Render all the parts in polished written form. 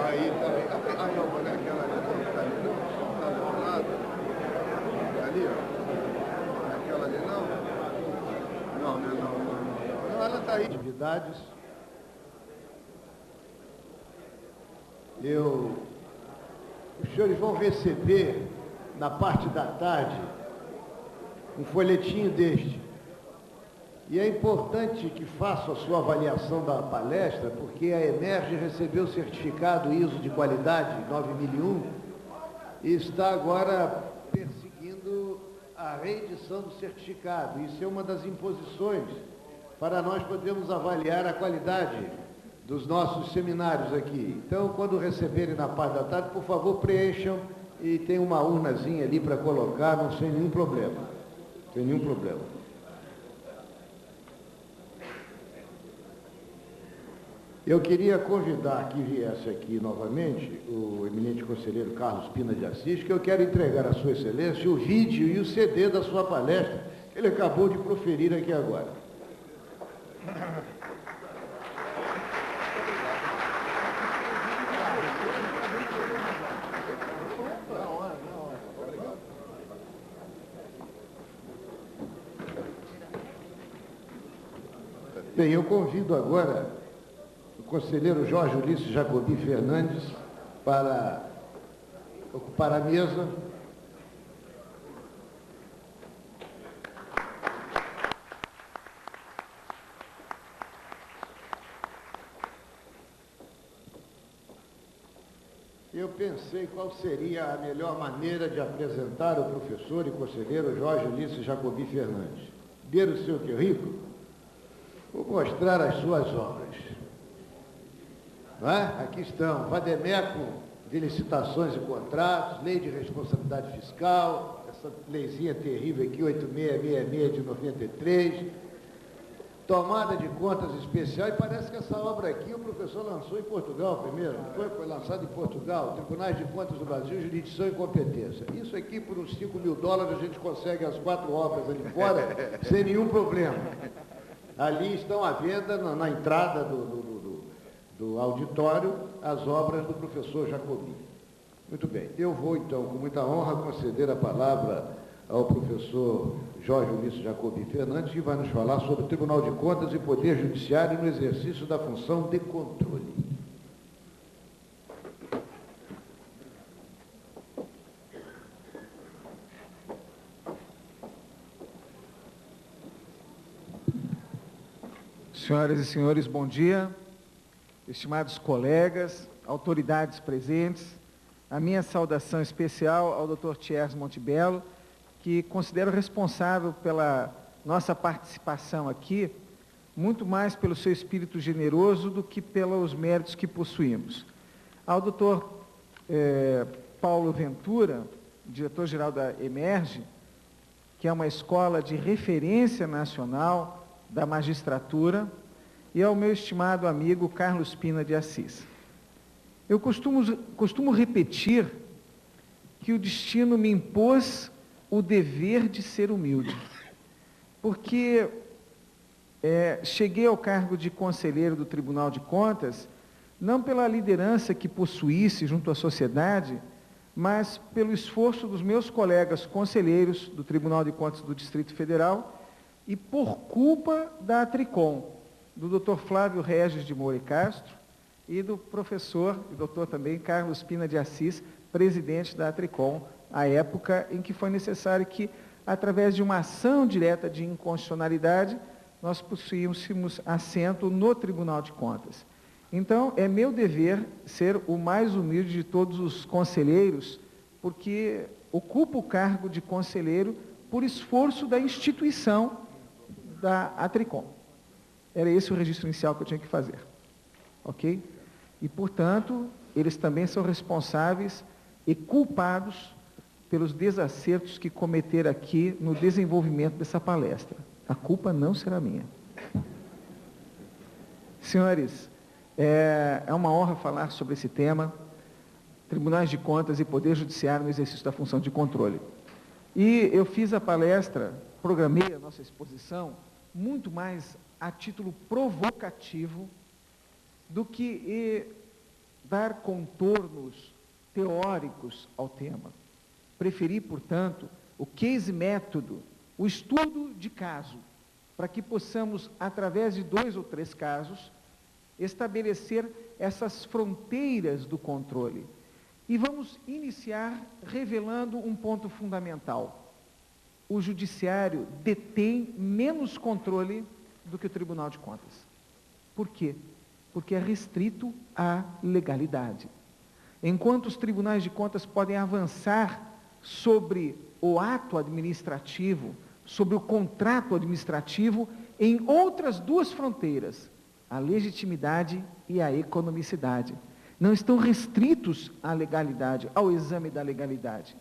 Aí, ó, olha aquela ali, não, tá ali não, tá ali do lado. Ali, ó. Aquela ali não. Não, ela tá aí. Atividades. Os senhores vão receber, na parte da tarde, um folhetinho deste. E é importante que faça a sua avaliação da palestra, porque a Emerge recebeu o certificado ISO de qualidade 9001 e está agora perseguindo a reedição do certificado. Isso é uma das imposições para nós podermos avaliar a qualidade dos nossos seminários aqui. Então, quando receberem na parte da tarde, por favor, preencham e tem uma urnazinha ali para colocar, não sem nenhum problema. Sem nenhum problema. Eu queria convidar que viesse aqui novamente o eminente conselheiro Carlos Pina de Assis, que eu quero entregar à sua excelência o vídeo e o CD da sua palestra, que ele acabou de proferir aqui agora. Bem, eu convido agora o conselheiro Jorge Ulisses Jacobi Fernandes para ocupar a mesa. Eu pensei qual seria a melhor maneira de apresentar o professor e conselheiro Jorge Ulisses Jacobi Fernandes. Ver o seu currículo, vou mostrar as suas obras. Não é? Aqui estão, Vademécum de licitações e contratos, lei de responsabilidade fiscal, essa leizinha terrível aqui, 8666 de 93, tomada de contas especial, e parece que essa obra aqui o professor lançou em Portugal primeiro, foi lançado em Portugal, Tribunais de Contas do Brasil, Jurisdição e Competência. Isso aqui, por uns $5 mil, a gente consegue as 4 obras ali fora, sem nenhum problema. Ali estão à venda, na entrada do auditório, as obras do professor Jacobi. Muito bem. Eu vou, então, com muita honra, conceder a palavra ao professor Jorge Ulisses Jacobi Fernandes, que vai nos falar sobre o Tribunal de Contas e Poder Judiciário no exercício da função de controle. Senhoras e senhores, bom dia. Estimados colegas, autoridades presentes, a minha saudação especial ao Dr. Thiers Montebello, que considero responsável pela nossa participação aqui, muito mais pelo seu espírito generoso do que pelos méritos que possuímos. Ao Dr. Paulo Ventura, diretor-geral da Emerge, que é uma escola de referência nacional da magistratura, e ao meu estimado amigo Carlos Pina de Assis. Eu costumo repetir que o destino me impôs o dever de ser humilde, porque cheguei ao cargo de conselheiro do Tribunal de Contas, não pela liderança que possuísse junto à sociedade, mas pelo esforço dos meus colegas conselheiros do Tribunal de Contas do Distrito Federal e por culpa da Atricom, do Dr. Flávio Regis de Moura e Castro e do professor e doutor também Carlos Pina de Assis, presidente da Atricom, à época em que foi necessário que, através de uma ação direta de inconstitucionalidade, nós possuíssemos assento no Tribunal de Contas. Então, é meu dever ser o mais humilde de todos os conselheiros, porque ocupo o cargo de conselheiro por esforço da instituição da Atricom. Era esse o registro inicial que eu tinha que fazer. Ok? E, portanto, eles também são responsáveis e culpados pelos desacertos que cometeram aqui no desenvolvimento dessa palestra. A culpa não será minha. Senhores, é uma honra falar sobre esse tema, Tribunais de Contas e Poder Judiciário no exercício da função de controle. E eu fiz a palestra, programei a nossa exposição, muito mais a título provocativo do que dar contornos teóricos ao tema. Preferi, portanto, o case método, o estudo de caso, para que possamos, através de 2 ou 3 casos, estabelecer essas fronteiras do controle. E vamos iniciar revelando um ponto fundamental. O judiciário detém menos controle do que o Tribunal de Contas. Por quê? Porque é restrito à legalidade. Enquanto os tribunais de contas podem avançar sobre o ato administrativo, sobre o contrato administrativo, em outras 2 fronteiras, a legitimidade e a economicidade. Não estão restritos à legalidade, ao exame da legalidade.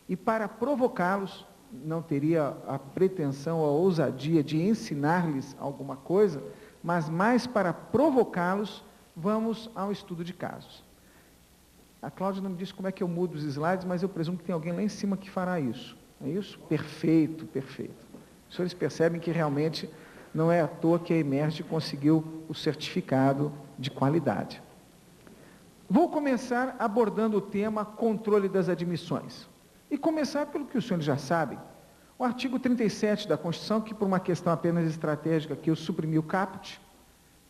E para provocá-los, não teria a pretensão, a ousadia de ensinar-lhes alguma coisa, mas mais para provocá-los, vamos ao estudo de casos. A Cláudia não me disse como é que eu mudo os slides, mas eu presumo que tem alguém lá em cima que fará isso. É isso? Perfeito, perfeito. Os senhores percebem que realmente não é à toa que a Emerge conseguiu o certificado de qualidade. Vou começar abordando o tema controle das admissões. E começar pelo que os senhores já sabem. O artigo 37 da Constituição, que por uma questão apenas estratégica que eu suprimi o caput,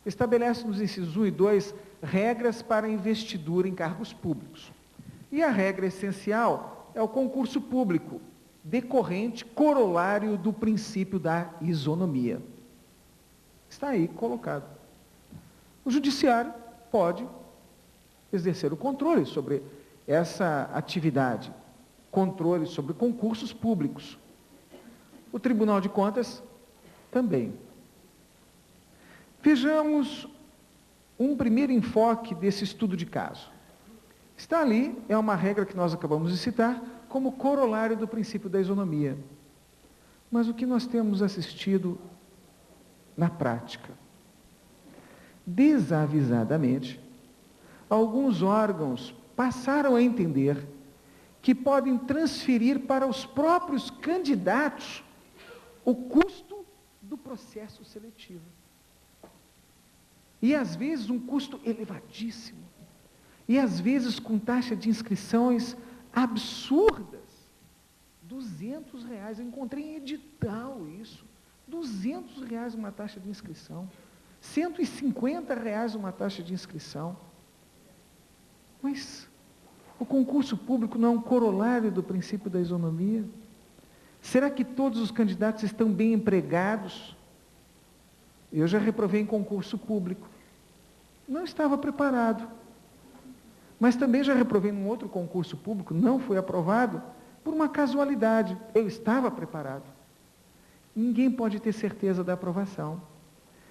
estabelece nos incisos 1 e 2 regras para investidura em cargos públicos. E a regra essencial é o concurso público, decorrente, corolário do princípio da isonomia. Está aí colocado. O judiciário pode exercer o controle sobre essa atividade, controle sobre concursos públicos. O Tribunal de Contas também. Vejamos um primeiro enfoque desse estudo de caso. Está ali, é uma regra que nós acabamos de citar, como corolário do princípio da isonomia. Mas o que nós temos assistido na prática? Desavisadamente, alguns órgãos passaram a entender que podem transferir para os próprios candidatos o custo do processo seletivo. E às vezes um custo elevadíssimo. E às vezes com taxa de inscrições absurdas. R$200, eu encontrei em edital isso. R$200 uma taxa de inscrição. R$150 uma taxa de inscrição. Mas o concurso público não é um corolário do princípio da isonomia? Será que todos os candidatos estão bem empregados? Eu já reprovei em concurso público. Não estava preparado. Mas também já reprovei num outro concurso público, não foi aprovado, por uma casualidade. Eu estava preparado. Ninguém pode ter certeza da aprovação.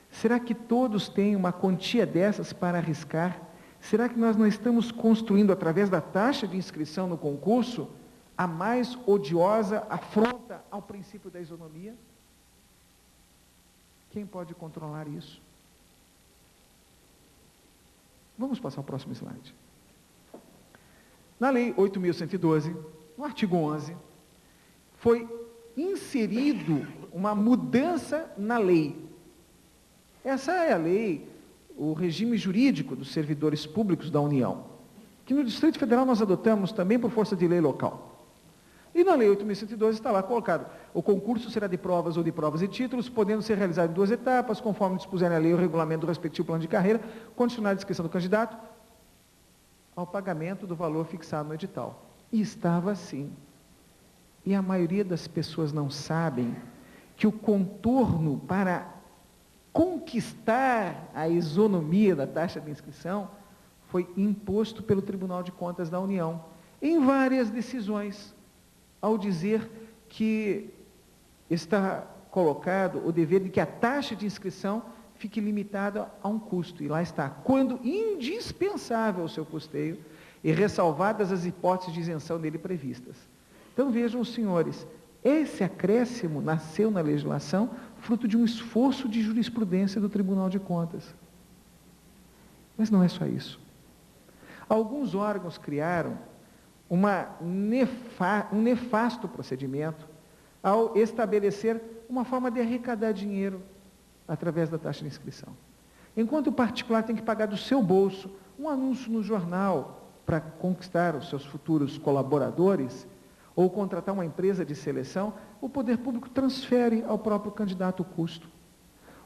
Será que todos têm uma quantia dessas para arriscar? Será que nós não estamos construindo, através da taxa de inscrição no concurso, a mais odiosa afronta ao princípio da isonomia? Quem pode controlar isso? Vamos passar ao próximo slide. Na Lei 8.112, no artigo 11, foi inserido uma mudança na lei. Essa é a lei, o regime jurídico dos servidores públicos da União, que no Distrito Federal nós adotamos também por força de lei local. E na Lei 8.112 está lá colocado: o concurso será de provas ou de provas e títulos, podendo ser realizado em 2 etapas, conforme dispuserem a lei ou o regulamento do respectivo plano de carreira, condicionado à inscrição do candidato ao pagamento do valor fixado no edital. E estava assim. E a maioria das pessoas não sabem que o contorno para conquistar a isonomia da taxa de inscrição foi imposto pelo Tribunal de Contas da União, em várias decisões, ao dizer que está colocado o dever de que a taxa de inscrição fique limitada a um custo. E lá está, quando indispensável o seu custeio e ressalvadas as hipóteses de isenção dele previstas. Então vejam os senhores, esse acréscimo nasceu na legislação fruto de um esforço de jurisprudência do Tribunal de Contas. Mas não é só isso. Alguns órgãos criaram um nefasto procedimento ao estabelecer uma forma de arrecadar dinheiro através da taxa de inscrição. Enquanto o particular tem que pagar do seu bolso um anúncio no jornal para conquistar os seus futuros colaboradores, ou contratar uma empresa de seleção, o poder público transfere ao próprio candidato o custo.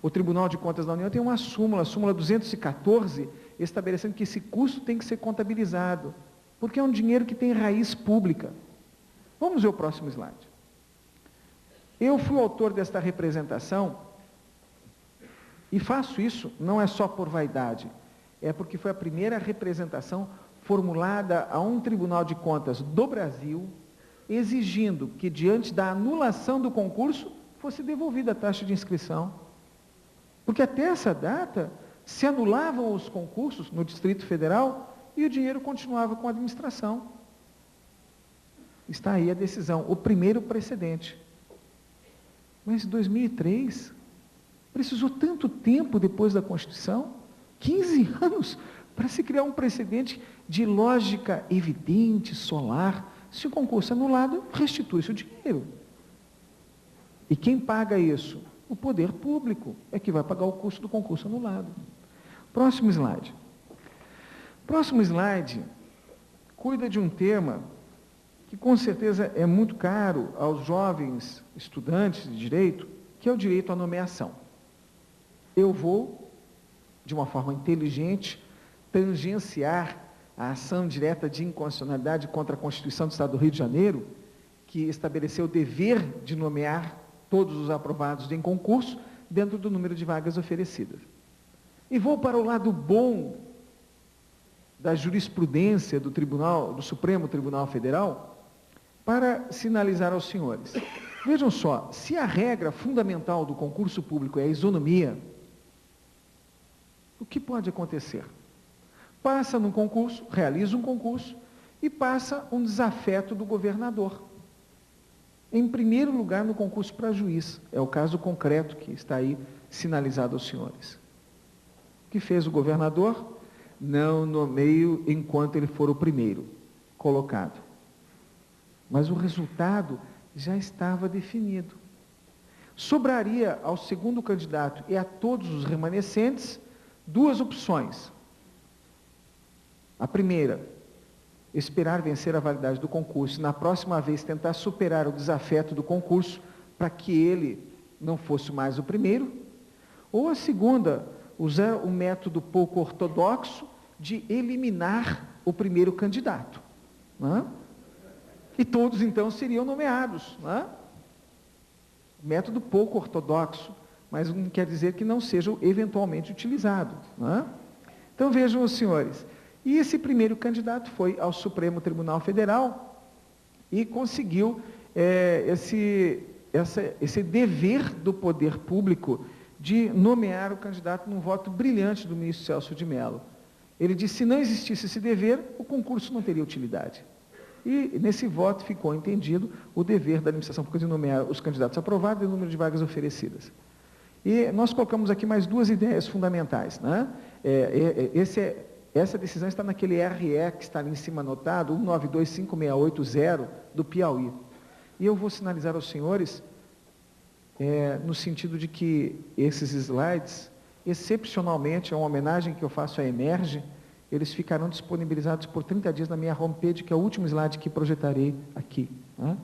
O Tribunal de Contas da União tem uma súmula, a súmula 214, estabelecendo que esse custo tem que ser contabilizado, porque é um dinheiro que tem raiz pública. Vamos ver o próximo slide. Eu fui o autor desta representação e faço isso não é só por vaidade, é porque foi a primeira representação formulada a um Tribunal de Contas do Brasil, exigindo que, diante da anulação do concurso, fosse devolvida a taxa de inscrição. Porque até essa data, se anulavam os concursos no Distrito Federal e o dinheiro continuava com a administração. Está aí a decisão, o primeiro precedente. Mas 2003, precisou tanto tempo depois da Constituição, 15 anos, para se criar um precedente de lógica evidente, solar. Se o concurso é anulado, restitui-se o dinheiro. E quem paga isso? O poder público é que vai pagar o custo do concurso anulado. Próximo slide. Próximo slide cuida de um tema que com certeza é muito caro aos jovens estudantes de direito, que é o direito à nomeação. Eu vou, de uma forma inteligente, tangenciar a ação direta de inconstitucionalidade contra a Constituição do Estado do Rio de Janeiro, que estabeleceu o dever de nomear todos os aprovados em concurso dentro do número de vagas oferecidas. E vou para o lado bom da jurisprudência do Supremo Tribunal Federal, para sinalizar aos senhores. Vejam só, se a regra fundamental do concurso público é a isonomia, o que pode acontecer? Passa num concurso, realiza um concurso e passa um desafeto do governador. Em primeiro lugar, no concurso para juiz. É o caso concreto que está aí sinalizado aos senhores. O que fez o governador? Não nomeio enquanto ele for o primeiro colocado. Mas o resultado já estava definido. Sobraria ao segundo candidato e a todos os remanescentes duas opções. A primeira, esperar vencer a validade do concurso e na próxima vez tentar superar o desafeto do concurso para que ele não fosse mais o primeiro. Ou a segunda, usar o método pouco ortodoxo de eliminar o primeiro candidato. Não é? E todos, então, seriam nomeados. Não é? Método pouco ortodoxo, mas não quer dizer que não seja eventualmente utilizado. Não é? Então, vejam os senhores. E esse primeiro candidato foi ao Supremo Tribunal Federal e conseguiu esse dever do poder público de nomear o candidato num voto brilhante do ministro Celso de Mello. Ele disse que se não existisse esse dever, o concurso não teria utilidade. E nesse voto ficou entendido o dever da administração pública de nomear os candidatos aprovados e o número de vagas oferecidas. E nós colocamos aqui mais duas ideias fundamentais. Né? Essa decisão está naquele RE que está ali em cima anotado, 1925680 do Piauí. E eu vou sinalizar aos senhores, no sentido de que esses slides, excepcionalmente, é uma homenagem que eu faço à Emerge, eles ficarão disponibilizados por 30 dias na minha homepage, que é o último slide que projetarei aqui. Né?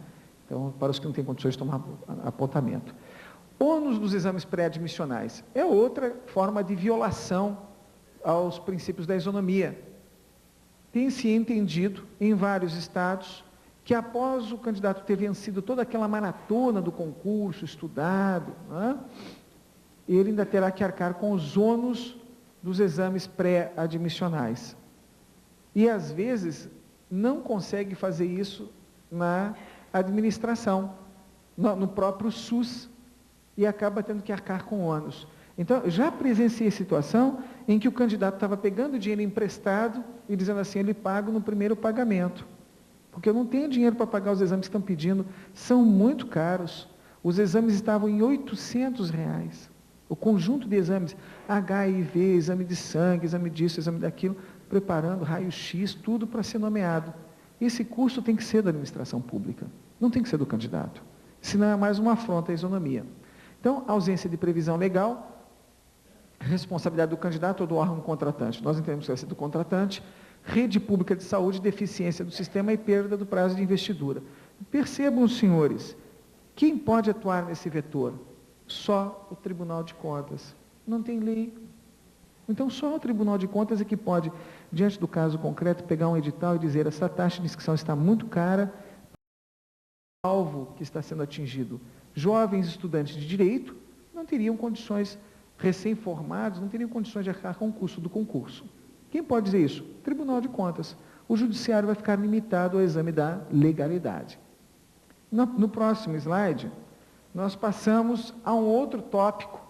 Então, para os que não têm condições de tomar apontamento. Ônus dos exames pré-admissionais é outra forma de violação aos princípios da isonomia. Tem-se entendido em vários estados que após o candidato ter vencido toda aquela maratona do concurso, estudado, né, ele ainda terá que arcar com os ônus dos exames pré-admissionais. E às vezes não consegue fazer isso na administração, no próprio SUS, e acaba tendo que arcar com ônus. Então, já presenciei situação em que o candidato estava pegando dinheiro emprestado e dizendo assim, ele paga no primeiro pagamento. Porque eu não tenho dinheiro para pagar os exames que estão pedindo, são muito caros. Os exames estavam em R$800. O conjunto de exames, HIV, exame de sangue, exame disso, exame daquilo, preparando raio-x, tudo para ser nomeado. Esse custo tem que ser da administração pública, não tem que ser do candidato. Senão é mais uma afronta à isonomia. Então, ausência de previsão legal, responsabilidade do candidato ou do órgão contratante? Nós entendemos que vai ser do contratante, rede pública de saúde, deficiência do sistema e perda do prazo de investidura. Percebam, senhores, quem pode atuar nesse vetor? Só o Tribunal de Contas. Não tem lei. Então, só o Tribunal de Contas é que pode, diante do caso concreto, pegar um edital e dizer: essa taxa de inscrição está muito cara, o alvo que está sendo atingido. Jovens estudantes de direito não teriam condições, recém-formados, não teriam condições de arcar com o custo do concurso. Quem pode dizer isso? Tribunal de Contas. O judiciário vai ficar limitado ao exame da legalidade. No próximo slide, nós passamos a um outro tópico,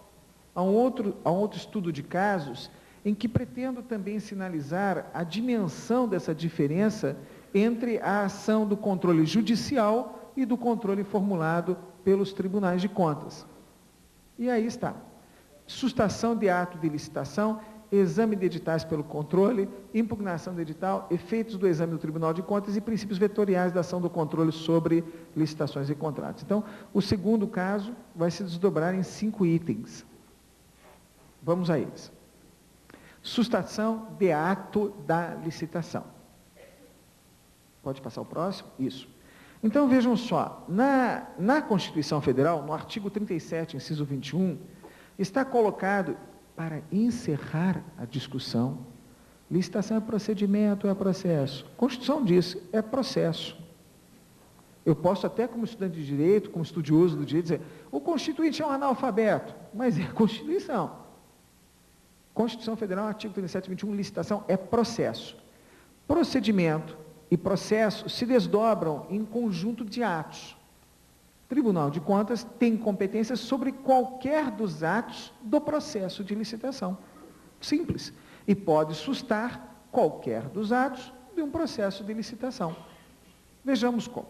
a um outro estudo de casos, em que pretendo também sinalizar a dimensão dessa diferença entre a ação do controle judicial e do controle formulado pelos tribunais de contas. E aí está. Sustação de ato de licitação, exame de editais pelo controle, impugnação do edital, efeitos do exame do Tribunal de Contas e princípios vetoriais da ação do controle sobre licitações e contratos. Então, o segundo caso vai se desdobrar em 5 itens. Vamos a eles. Sustação de ato da licitação. Pode passar o próximo? Isso. Então, vejam só, na Constituição Federal, no artigo 37, inciso 21, está colocado, para encerrar a discussão, licitação é procedimento ou é processo? A Constituição diz, é processo. Eu posso até, como estudante de direito, como estudioso do direito, dizer, o Constituinte é um analfabeto, mas é a Constituição. Constituição Federal, artigo 37, 21, licitação é processo. Procedimento e processo se desdobram em conjunto de atos. Tribunal de Contas tem competência sobre qualquer dos atos do processo de licitação. Simples. E pode sustar qualquer dos atos de um processo de licitação. Vejamos como.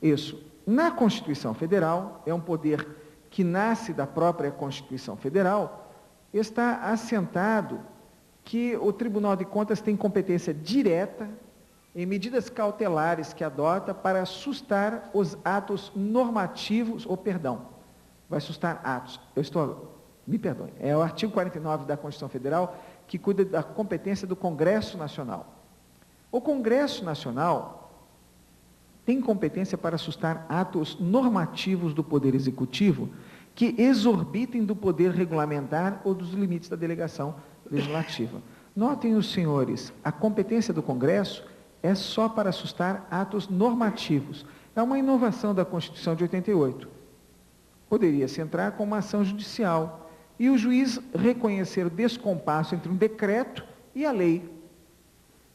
Isso. Na Constituição Federal, é um poder que nasce da própria Constituição Federal, está assentado que o Tribunal de Contas tem competência direta em medidas cautelares que adota para sustar os atos normativos, vai sustar atos. Me perdoe, é o artigo 49 da Constituição Federal que cuida da competência do Congresso Nacional. O Congresso Nacional tem competência para sustar atos normativos do Poder Executivo que exorbitem do poder regulamentar ou dos limites da delegação legislativa. Notem os senhores, a competência do Congresso é só para sustar atos normativos. É uma inovação da Constituição de 88. Poderia-se entrar com uma ação judicial e o juiz reconhecer o descompasso entre um decreto e a lei.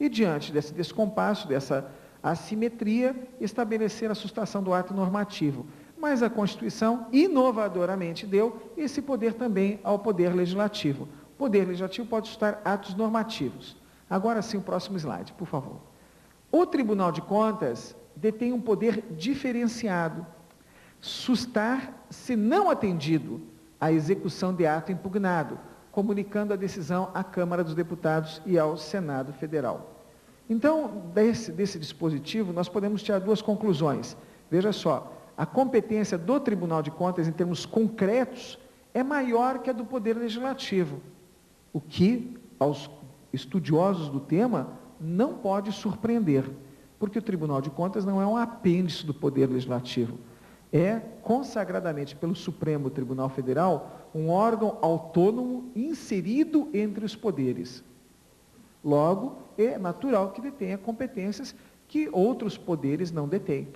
E diante desse descompasso, dessa assimetria, estabelecer a sustação do ato normativo. Mas a Constituição, inovadoramente, deu esse poder também ao Poder Legislativo. O Poder Legislativo pode sustar atos normativos. Agora sim, o próximo slide, por favor. O Tribunal de Contas detém um poder diferenciado, sustar, se não atendido, a execução de ato impugnado, comunicando a decisão à Câmara dos Deputados e ao Senado Federal. Então, desse dispositivo, nós podemos tirar 2 conclusões. Veja só, a competência do Tribunal de Contas, em termos concretos, é maior que a do Poder Legislativo, o que, aos estudiosos do tema, não pode surpreender, porque o Tribunal de Contas não é um apêndice do Poder Legislativo. É, consagradamente pelo Supremo Tribunal Federal, um órgão autônomo inserido entre os poderes. Logo, é natural que detenha competências que outros poderes não detêm.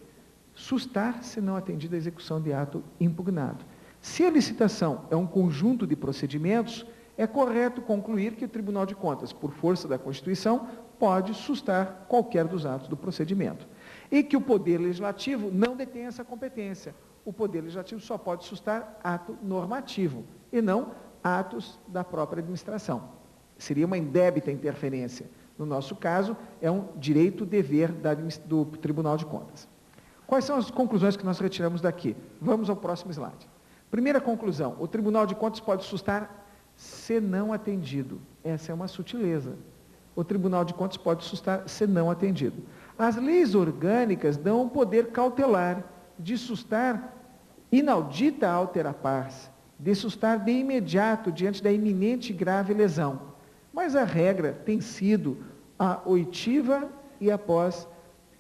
Sustar, se não atendida a execução de ato impugnado. Se a licitação é um conjunto de procedimentos, é correto concluir que o Tribunal de Contas, por força da Constituição, pode sustar qualquer dos atos do procedimento. E que o Poder Legislativo não detém essa competência. O Poder Legislativo só pode sustar ato normativo, e não atos da própria administração. Seria uma indébita interferência. No nosso caso, é um direito-dever do Tribunal de Contas. Quais são as conclusões que nós retiramos daqui? Vamos ao próximo slide. Primeira conclusão, o Tribunal de Contas pode sustar se não atendido. Essa é uma sutileza. O Tribunal de Contas pode sustar se não atendido. As leis orgânicas dão um poder cautelar de sustar inaudita altera pars, de sustar de imediato diante da iminente e grave lesão. Mas a regra tem sido a oitiva e após,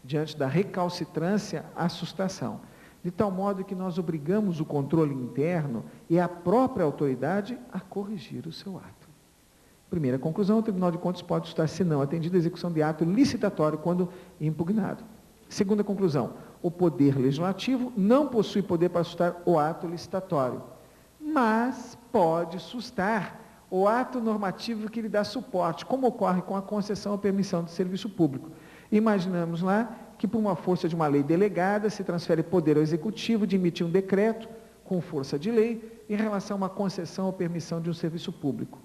diante da recalcitrância, a sustação. De tal modo que nós obrigamos o controle interno e a própria autoridade a corrigir o seu ato. Primeira conclusão, o Tribunal de Contas pode sustar, se não atendida, a execução de ato licitatório quando impugnado. Segunda conclusão, o Poder Legislativo não possui poder para sustar o ato licitatório, mas pode sustar o ato normativo que lhe dá suporte, como ocorre com a concessão ou permissão de serviço público. Imaginamos lá que, por uma força de uma lei delegada, se transfere poder ao Executivo de emitir um decreto com força de lei em relação a uma concessão ou permissão de um serviço público.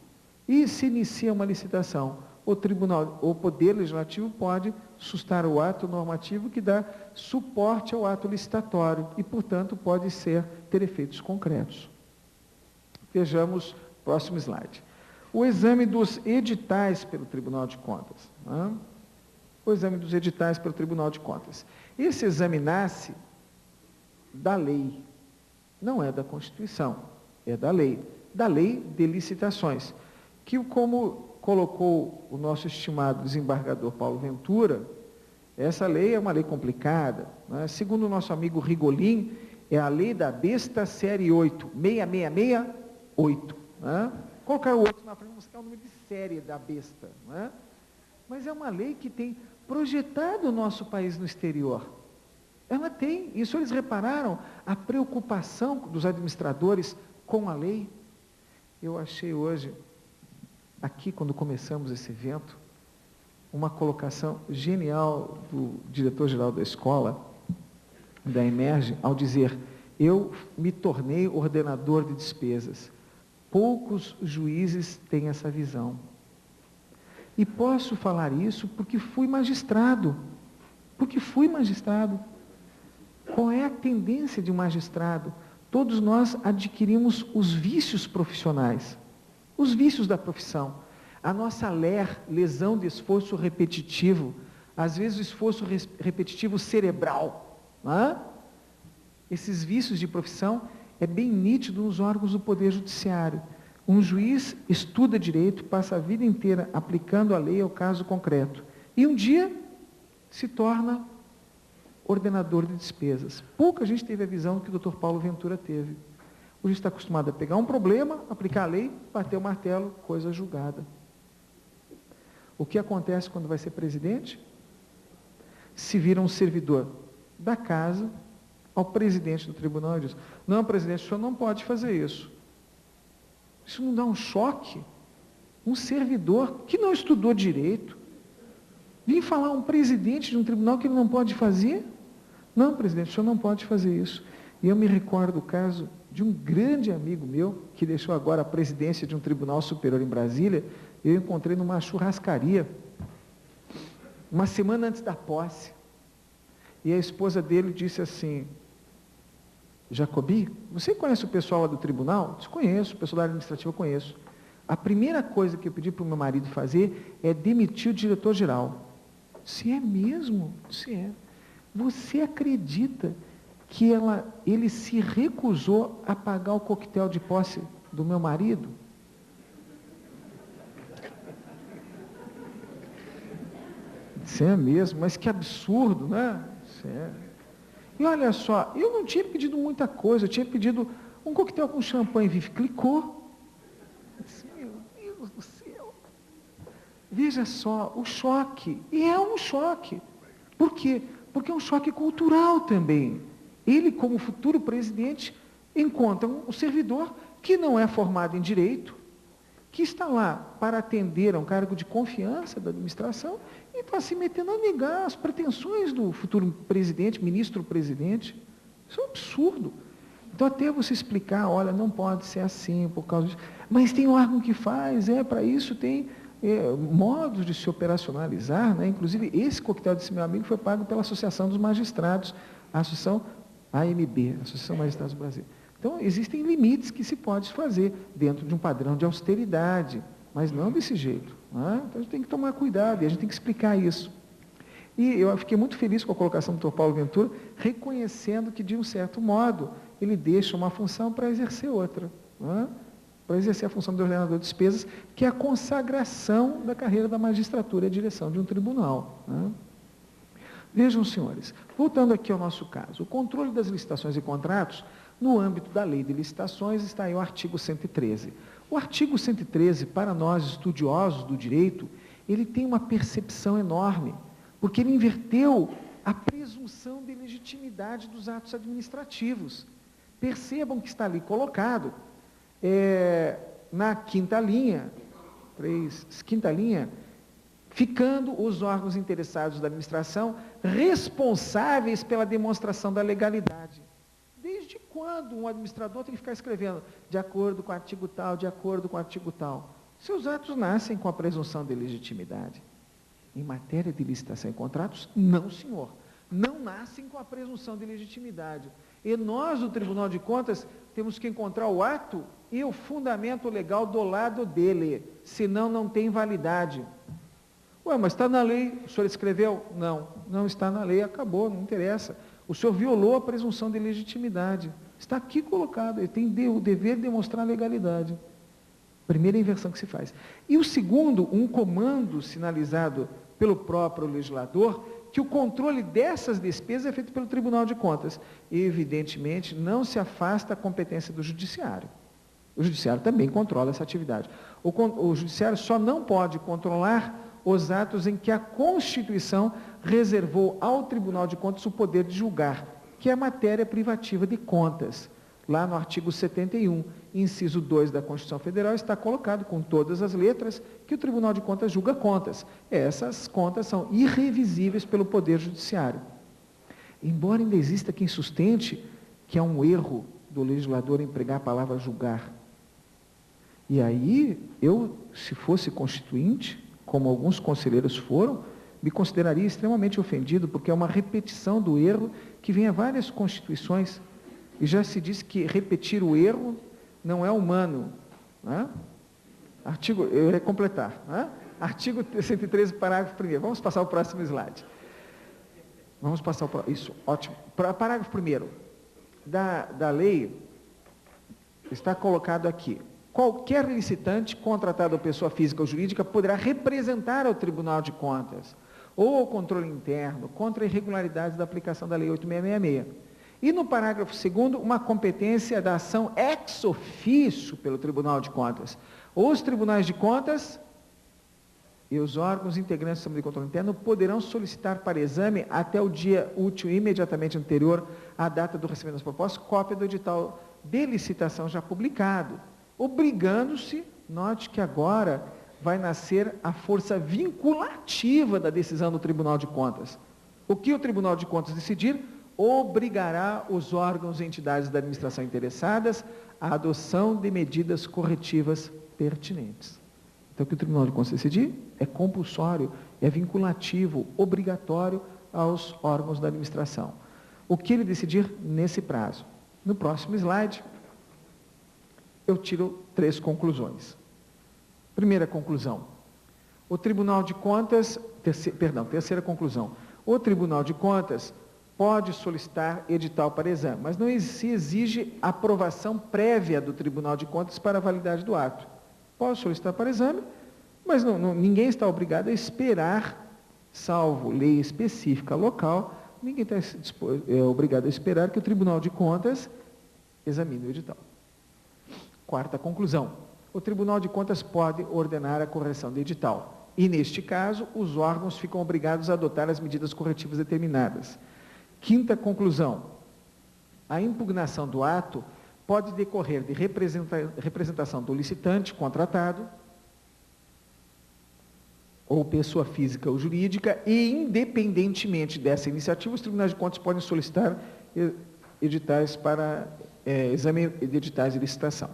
E se inicia uma licitação, o Poder Legislativo pode sustar o ato normativo que dá suporte ao ato licitatório e, portanto, pode ter efeitos concretos. Vejamos o próximo slide. O exame dos editais pelo Tribunal de Contas. O exame dos editais pelo Tribunal de Contas. Esse exame nasce da lei, não é da Constituição, é da lei de licitações, que, como colocou o nosso estimado desembargador Paulo Ventura, essa lei é uma lei complicada, né? Segundo o nosso amigo Rigolin, é a lei da besta série 8, 6668, né? Colocar o 8 na frente, vamos buscar o número de série da besta, né? Mas é uma lei que tem projetado o nosso país no exterior. Ela tem, isso eles repararam, a preocupação dos administradores com a lei. Eu achei hoje, aqui quando começamos esse evento, uma colocação genial do diretor-geral da escola, da Emerge, ao dizer: eu me tornei ordenador de despesas. Poucos juízes têm essa visão. E posso falar isso porque fui magistrado. Qual é a tendência de um magistrado? Todos nós adquirimos os vícios profissionais, os vícios da profissão. A nossa lesão de esforço repetitivo, às vezes o esforço repetitivo cerebral, né? Esses vícios de profissão é bem nítido nos órgãos do Poder Judiciário. Um juiz estuda direito, passa a vida inteira aplicando a lei ao caso concreto. E um dia se torna ordenador de despesas. Pouca gente teve a visão que o Dr. Paulo Ventura teve. O juiz está acostumado a pegar um problema, aplicar a lei, bater o martelo, coisa julgada. O que acontece quando vai ser presidente? Se vira um servidor da casa ao presidente do tribunal e diz: não, presidente, o senhor não pode fazer isso. Isso não dá um choque? Um servidor que não estudou direito, vir falar a um presidente de um tribunal que ele não pode fazer? Não, presidente, o senhor não pode fazer isso. E eu me recordo do caso de um grande amigo meu, que deixou agora a presidência de um tribunal superior em Brasília. Eu encontrei numa churrascaria, uma semana antes da posse. E a esposa dele disse assim: Jacobi, você conhece o pessoal lá do tribunal? Eu disse: conheço, o pessoal da área administrativa eu conheço. A primeira coisa que eu pedi para o meu marido fazer é demitir o diretor-geral. Se é mesmo? Se é. Você acredita que ele se recusou a pagar o coquetel de posse do meu marido? Se é mesmo, mas que absurdo, né? Se é. E olha só, eu não tinha pedido muita coisa, eu tinha pedido um coquetel com champanhe Vive Clicquot. Meu Deus do céu. Veja só, o choque, e é um choque. Por quê? Porque é um choque cultural também. Ele, como futuro presidente, encontra um servidor que não é formado em direito, que está lá para atender a um cargo de confiança da administração e está se metendo a negar as pretensões do futuro presidente, ministro-presidente. Isso é um absurdo. Então, até você explicar, olha, não pode ser assim por causa disso. Mas tem um órgão que faz, para isso tem modos de se operacionalizar, né? Inclusive, esse coquetel desse meu amigo foi pago pela Associação dos Magistrados, a Associação AMB, Associação Magistrados do Brasil. Então, existem limites que se pode fazer dentro de um padrão de austeridade, mas não desse jeito, né? Então, a gente tem que tomar cuidado e a gente tem que explicar isso. E eu fiquei muito feliz com a colocação do Dr. Paulo Ventura, reconhecendo que, de um certo modo, ele deixa uma função para exercer outra. né, para exercer a função de ordenador de despesas, que é a consagração da carreira da magistratura e a direção de um tribunal, né. Vejam, senhores, voltando aqui ao nosso caso, o controle das licitações e contratos, no âmbito da lei de licitações, está aí o artigo 113. O artigo 113, para nós estudiosos do direito, ele tem uma percepção enorme, porque ele inverteu a presunção de legitimidade dos atos administrativos. Percebam que está ali colocado, na quinta linha, ficando os órgãos interessados da administração responsáveis pela demonstração da legalidade. Desde quando um administrador tem que ficar escrevendo de acordo com o artigo tal, de acordo com o artigo tal? Seus atos nascem com a presunção de legitimidade. Em matéria de licitação e contratos, não, senhor. Não nascem com a presunção de legitimidade. E nós, do Tribunal de Contas, temos que encontrar o ato e o fundamento legal do lado dele, senão não tem validade. Ué, mas está na lei, o senhor escreveu? Não, não está na lei, acabou, não interessa. O senhor violou a presunção de legitimidade. Está aqui colocado, ele tem o dever de demonstrar a legalidade. Primeira inversão que se faz. E o segundo, um comando sinalizado pelo próprio legislador, que o controle dessas despesas é feito pelo Tribunal de Contas. E, evidentemente, não se afasta a competência do Judiciário. O Judiciário também controla essa atividade. O Judiciário só não pode controlar os atos em que a Constituição reservou ao Tribunal de Contas o poder de julgar, que é a matéria privativa de contas. Lá no artigo 71, inciso 2 da Constituição Federal, está colocado com todas as letras que o Tribunal de Contas julga contas. Essas contas são irrevisíveis pelo Poder Judiciário. Embora ainda exista quem sustente que é um erro do legislador empregar a palavra julgar. E aí, eu, se fosse constituinte, como alguns conselheiros foram, me consideraria extremamente ofendido, porque é uma repetição do erro que vem a várias constituições. E já se diz que repetir o erro não é humano. Né? Eu ia completar. Né? Artigo 113, parágrafo 1º. Vamos passar ao próximo slide. Vamos passar ao isso, ótimo. Parágrafo 1º da lei está colocado aqui. Qualquer licitante, contratado ou pessoa física ou jurídica, poderá representar ao Tribunal de Contas ou ao controle interno contra irregularidades da aplicação da Lei 8666. E no parágrafo 2º, uma competência da ação ex officio pelo Tribunal de Contas. Os tribunais de contas e os órgãos integrantes do sistema de controle interno poderão solicitar para exame até o dia útil imediatamente anterior à data do recebimento das propostas, cópia do edital de licitação já publicado, obrigando-se, note que agora vai nascer a força vinculativa da decisão do Tribunal de Contas. O que o Tribunal de Contas decidir, obrigará os órgãos e entidades da administração interessadas à adoção de medidas corretivas pertinentes. Então, o que o Tribunal de Contas decidir é compulsório, é vinculativo, obrigatório aos órgãos da administração. O que ele decidir nesse prazo? No próximo slide, eu tiro 3 conclusões. Primeira conclusão, o Tribunal de Contas, terceira conclusão, o Tribunal de Contas pode solicitar edital para exame, mas não se exige aprovação prévia do Tribunal de Contas para a validade do ato. Pode solicitar para exame, mas ninguém está obrigado a esperar, salvo lei específica local, ninguém está obrigado a esperar que o Tribunal de Contas examine o edital. Quarta conclusão, o Tribunal de Contas pode ordenar a correção do edital. E, neste caso, os órgãos ficam obrigados a adotar as medidas corretivas determinadas. Quinta conclusão, a impugnação do ato pode decorrer de representação do licitante contratado, ou pessoa física ou jurídica, e, independentemente dessa iniciativa, os tribunais de contas podem solicitar editais para exame de editais de licitação.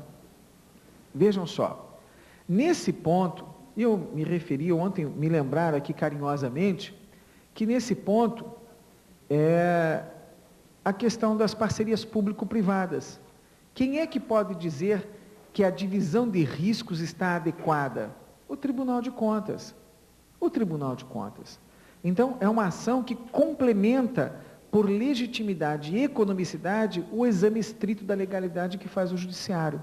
Vejam só, nesse ponto, eu me referi ontem, me lembraram aqui carinhosamente, que nesse ponto é a questão das parcerias público-privadas. Quem é que pode dizer que a divisão de riscos está adequada? O Tribunal de Contas. O Tribunal de Contas. Então, é uma ação que complementa, por legitimidade e economicidade, o exame estrito da legalidade que faz o Judiciário.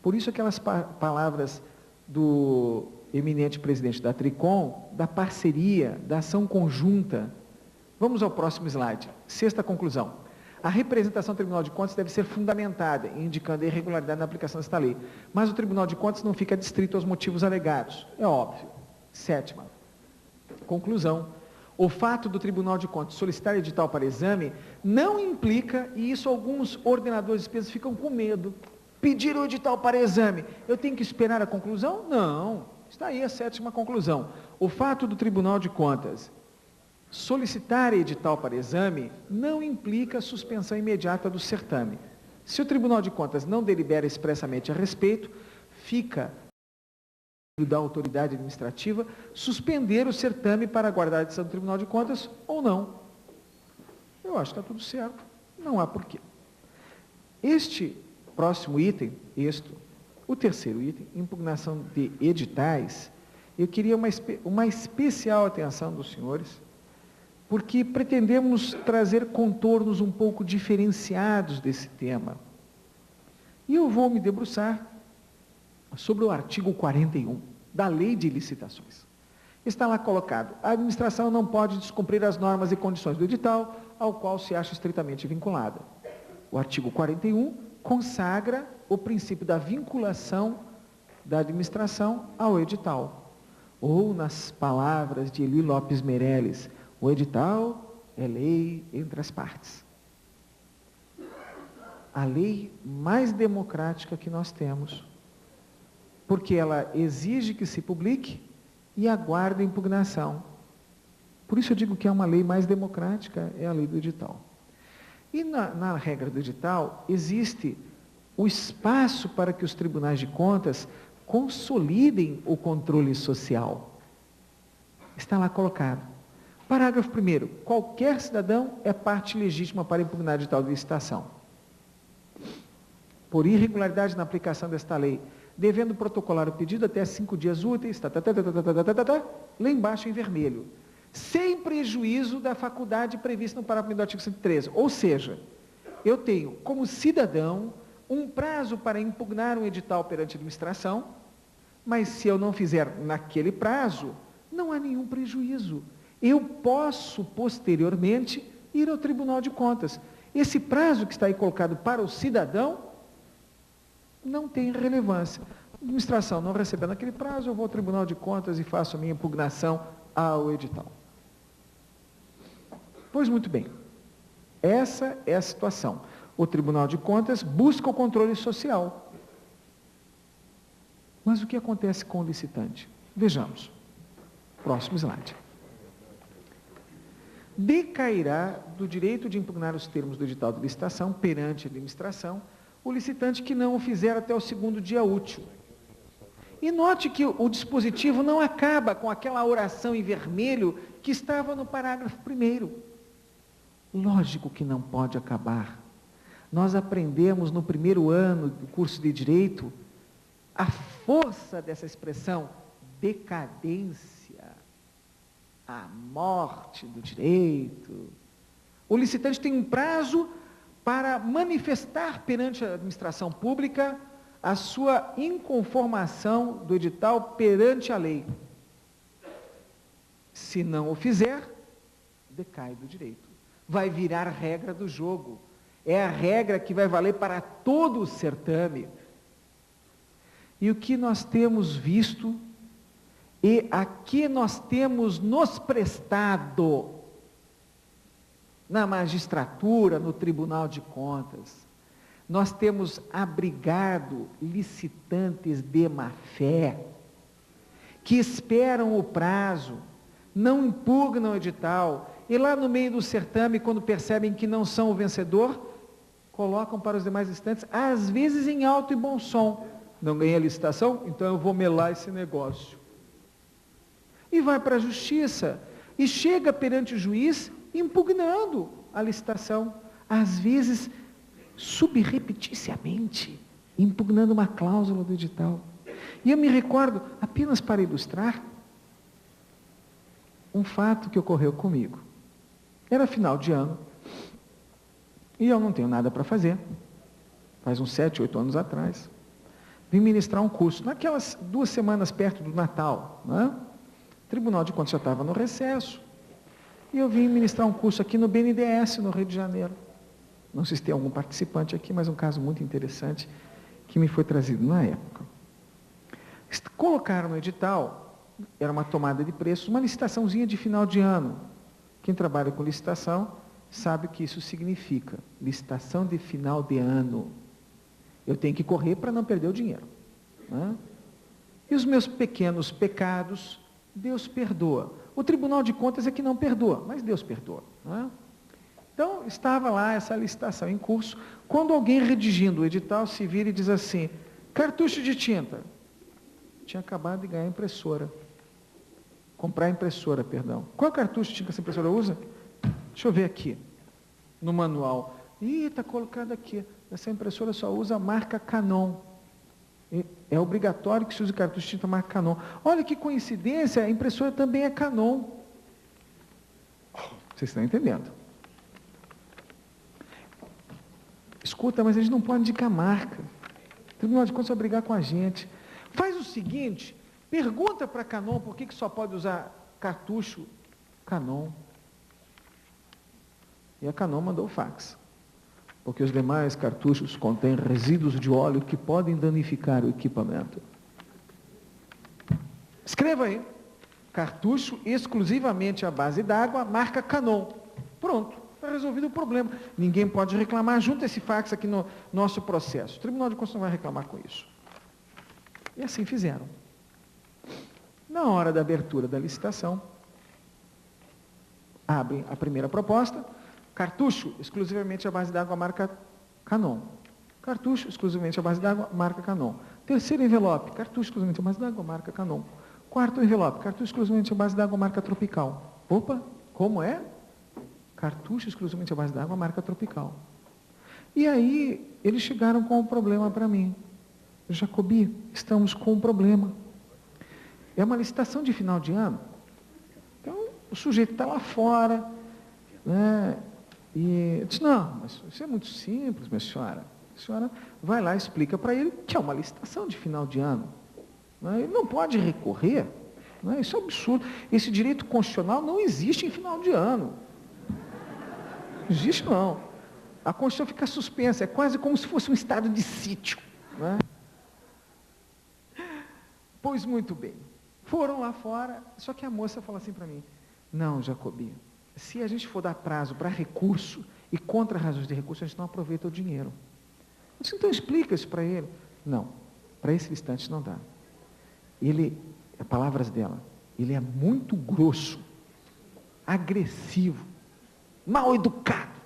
Por isso aquelas palavras do eminente presidente da Tricom, da parceria, da ação conjunta. Vamos ao próximo slide. Sexta conclusão. A representação do Tribunal de Contas deve ser fundamentada, indicando a irregularidade na aplicação desta lei. Mas o Tribunal de Contas não fica adstrito aos motivos alegados. É óbvio. Sétima. Conclusão. O fato do Tribunal de Contas solicitar edital para exame não implica, e isso alguns ordenadores de despesas ficam com medo, pedir o edital para exame. Eu tenho que esperar a conclusão? Não. Está aí a sétima conclusão. O fato do Tribunal de Contas solicitar edital para exame não implica suspensão imediata do certame. Se o Tribunal de Contas não delibera expressamente a respeito, fica da autoridade administrativa suspender o certame para aguardar a decisão do Tribunal de Contas ou não. Eu acho que está tudo certo, não há porquê. Este próximo item, o terceiro item, impugnação de editais, eu queria uma especial atenção dos senhores, porque pretendemos trazer contornos um pouco diferenciados desse tema. E eu vou me debruçar sobre o artigo 41 da Lei de Licitações. Está lá colocado: a administração não pode descumprir as normas e condições do edital ao qual se acha estritamente vinculada. O artigo 41 consagra o princípio da vinculação da administração ao edital. Ou, nas palavras de Eli Lopes Meirelles, o edital é lei entre as partes. A lei mais democrática que nós temos, porque ela exige que se publique e aguarda impugnação. Por isso eu digo que é uma lei mais democrática, é a lei do edital. E na regra do edital, existe o espaço para que os tribunais de contas consolidem o controle social. Está lá colocado. Parágrafo 1º. Qualquer cidadão é parte legítima para impugnar edital de licitação. Por irregularidade na aplicação desta lei, devendo protocolar o pedido até 5 dias úteis, lá embaixo em vermelho, sem prejuízo da faculdade prevista no parágrafo 1 do artigo 113. Ou seja, eu tenho, como cidadão, um prazo para impugnar um edital perante a administração, mas se eu não fizer naquele prazo, não há nenhum prejuízo. Eu posso, posteriormente, ir ao Tribunal de Contas. Esse prazo que está aí colocado para o cidadão não tem relevância. A administração não recebendo aquele prazo, eu vou ao Tribunal de Contas e faço a minha impugnação ao edital. Pois muito bem, essa é a situação. O Tribunal de Contas busca o controle social. Mas o que acontece com o licitante? Vejamos. Próximo slide. Decairá do direito de impugnar os termos do edital de licitação perante a administração o licitante que não o fizer até o 2º dia útil. E note que o dispositivo não acaba com aquela oração em vermelho que estava no parágrafo 1º. Lógico que não pode acabar. Nós aprendemos no primeiro ano do curso de Direito a força dessa expressão, decadência, a morte do direito. O licitante tem um prazo para manifestar perante a administração pública a sua inconformação do edital perante a lei. Se não o fizer, decai do direito. Vai virar regra do jogo. É a regra que vai valer para todo o certame. E o que nós temos visto e a que nós temos nos prestado na magistratura, no Tribunal de Contas, nós temos abrigado licitantes de má-fé, que esperam o prazo, não impugnam o edital, e lá no meio do certame, quando percebem que não são o vencedor, colocam para os demais licitantes, às vezes em alto e bom som: não ganhei a licitação, então eu vou melar esse negócio. E vai para a justiça, e chega perante o juiz impugnando a licitação, às vezes subrepticiamente, impugnando uma cláusula do edital. E eu me recordo, apenas para ilustrar, um fato que ocorreu comigo. Era final de ano, e eu não tenho nada para fazer, faz uns 7, 8 anos atrás. vim ministrar um curso, naquelas 2 semanas perto do Natal, né? O Tribunal de Contas já estava no recesso, e eu vim ministrar um curso aqui no BNDES, no Rio de Janeiro. Não sei se tem algum participante aqui, mas um caso muito interessante que me foi trazido na época. Colocaram no edital, era uma tomada de preços, uma licitaçãozinha de final de ano. Quem trabalha com licitação sabe o que isso significa. Licitação de final de ano. Eu tenho que correr para não perder o dinheiro, né? E os meus pequenos pecados, Deus perdoa. O Tribunal de Contas é que não perdoa, mas Deus perdoa, né? Então, estava lá essa licitação em curso, quando alguém redigindo o edital se vira e diz assim, cartucho de tinta. Tinha acabado de ganhar impressora. Comprar impressora, perdão. Qual cartucho de tinta essa impressora usa? Deixa eu ver aqui, no manual. Ih, está colocado aqui. Essa impressora só usa a marca Canon. É obrigatório que se use cartucho de tinta marca Canon. Olha que coincidência, a impressora também é Canon. Vocês estão entendendo? Escuta, mas a gente não pode indicar marca. O Tribunal de Contas vai brigar com a gente. Faz o seguinte, pergunta para a Canon por que só pode usar cartucho Canon. E a Canon mandou o fax. Porque os demais cartuchos contêm resíduos de óleo que podem danificar o equipamento. Escreva aí. Cartucho exclusivamente à base d'água, marca Canon. Pronto, está resolvido o problema. Ninguém pode reclamar. Junta esse fax aqui no nosso processo. O Tribunal de Contas não vai reclamar com isso. E assim fizeram. Na hora da abertura da licitação, abrem a primeira proposta, cartucho exclusivamente à base d'água, marca Canon. Cartucho exclusivamente à base d'água, marca Canon. Terceiro envelope, cartucho exclusivamente à base d'água, marca Canon. Quarto envelope, cartucho exclusivamente à base d'água, marca Tropical. Opa, como é? Cartucho exclusivamente à base d'água, marca Tropical. E aí, eles chegaram com um problema para mim. Jacobi, estamos com um problema. É uma licitação de final de ano. Então, o sujeito está lá fora, né? E eu disse, não, mas isso é muito simples, minha senhora. A senhora vai lá e explica para ele que é uma licitação de final de ano. Né? Ele não pode recorrer. Né? Isso é um absurdo. Esse direito constitucional não existe em final de ano. Não existe, não. A Constituição fica suspensa, é quase como se fosse um estado de sítio. Né? Pois muito bem. Foram lá fora, só que a moça falou assim para mim, não, Jacobi, se a gente for dar prazo para recurso e contra razões de recurso, a gente não aproveita o dinheiro. Eu disse, então explica isso para ele. Não, para esse instante não dá. Ele, palavras dela, ele é muito grosso, agressivo, mal educado.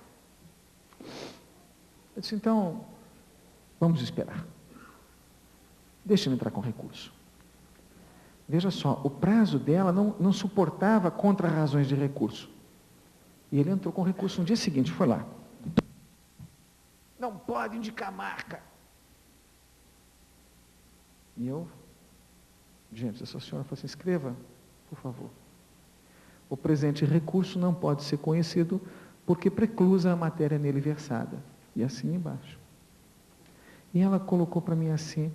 Eu disse, então, vamos esperar. Deixa eu entrar com recurso. Veja só, o prazo dela não suportava contra razões de recurso. E ele entrou com recurso no dia seguinte, foi lá. Não pode indicar marca. E eu, gente, essa senhora falou assim, escreva, por favor. O presente recurso não pode ser conhecido porque preclusa a matéria nele versada. E assim embaixo. E ela colocou para mim assim,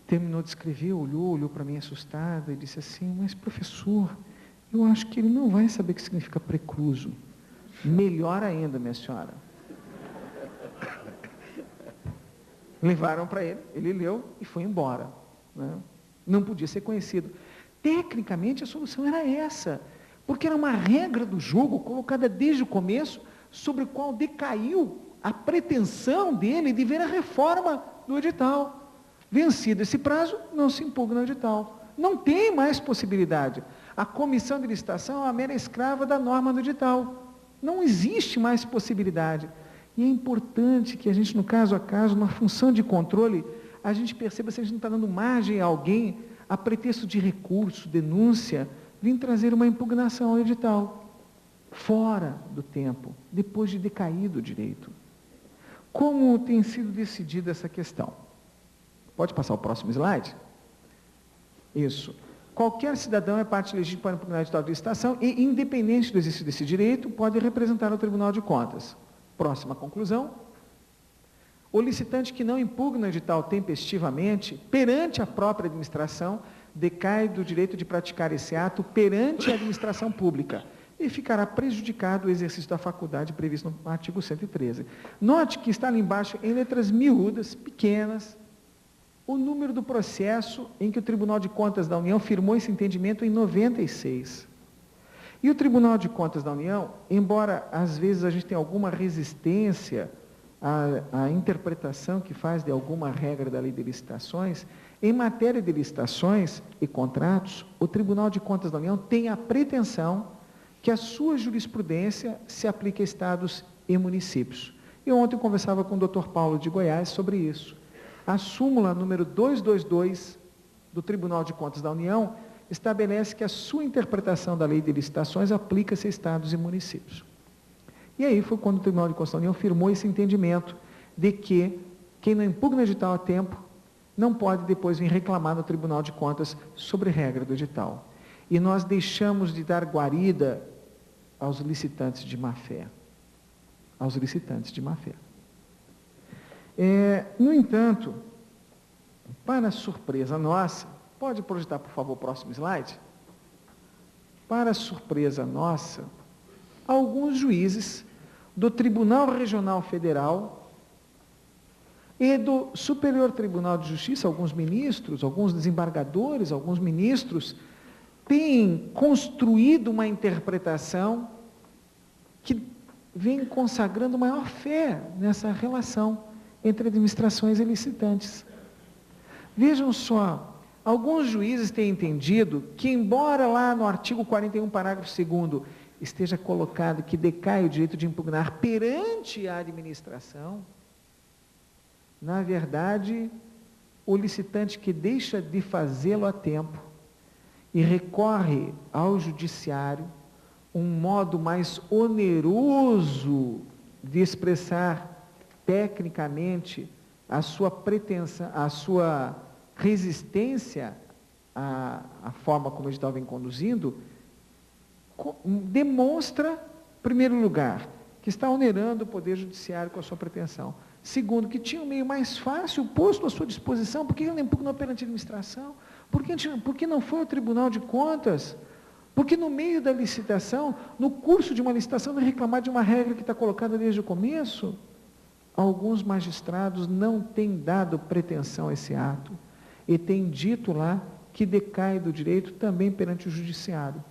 terminou de escrever, olhou para mim assustada e disse assim, mas professor, eu acho que ele não vai saber o que significa precluso. Melhor ainda, minha senhora. Levaram para ele leu e foi embora. Né? Não podia ser conhecido. Tecnicamente, a solução era essa, porque era uma regra do jogo colocada desde o começo, sobre o qual decaiu a pretensão dele de ver a reforma do edital. Vencido esse prazo, não se impugna o edital. Não tem mais possibilidade. A comissão de licitação é a mera escrava da norma do edital. Não existe mais possibilidade. E é importante que a gente, no caso a caso, na função de controle, a gente perceba se a gente não está dando margem a alguém, a pretexto de recurso, denúncia, vir trazer uma impugnação ao edital. Fora do tempo, depois de decaído o direito. Como tem sido decidida essa questão? Pode passar o próximo slide? Isso. Qualquer cidadão é parte legítima para impugnar o edital de licitação e, independente do exercício desse direito, pode representar o Tribunal de Contas. Próxima conclusão. O licitante que não impugna o edital tempestivamente, perante a própria administração, decai do direito de praticar esse ato perante a administração pública e ficará prejudicado o exercício da faculdade previsto no artigo 113. Note que está ali embaixo, em letras miúdas, pequenas, o número do processo em que o Tribunal de Contas da União firmou esse entendimento em 96. E o Tribunal de Contas da União, embora às vezes a gente tenha alguma resistência à interpretação que faz de alguma regra da lei de licitações, em matéria de licitações e contratos, o Tribunal de Contas da União tem a pretensão que a sua jurisprudência se aplique a estados e municípios. E ontem eu conversava com o Dr. Paulo de Goiás sobre isso. A súmula número 222 do Tribunal de Contas da União estabelece que a sua interpretação da lei de licitações aplica-se a estados e municípios. E aí foi quando o Tribunal de Contas da União firmou esse entendimento de que quem não impugna o edital a tempo não pode depois vir reclamar no Tribunal de Contas sobre regra do edital. E nós deixamos de dar guarida aos licitantes de má-fé. Aos licitantes de má-fé. No entanto, para surpresa nossa, pode projetar, por favor, o próximo slide? Para surpresa nossa, alguns juízes do Tribunal Regional Federal e do Superior Tribunal de Justiça, alguns ministros, alguns desembargadores, alguns ministros, têm construído uma interpretação que vem consagrando maior fé nessa relação entre administrações e licitantes. Vejam só, alguns juízes têm entendido que, embora lá no artigo 41, parágrafo 2º, esteja colocado que decai o direito de impugnar perante a administração, na verdade, o licitante que deixa de fazê-lo a tempo e recorre ao judiciário, um modo mais oneroso de expressar tecnicamente a sua pretensão, a sua resistência à forma como o edital vem conduzindo, demonstra, em primeiro lugar, que está onerando o Poder Judiciário com a sua pretensão. Segundo, que tinha um meio mais fácil posto à sua disposição. Por que ele não impugnou perante a administração? Por que não foi ao Tribunal de Contas? Porque no meio da licitação, no curso de uma licitação, não reclamar de uma regra que está colocada desde o começo? Alguns magistrados não têm dado pretensão a esse ato e têm dito lá que decai do direito também perante o judiciário.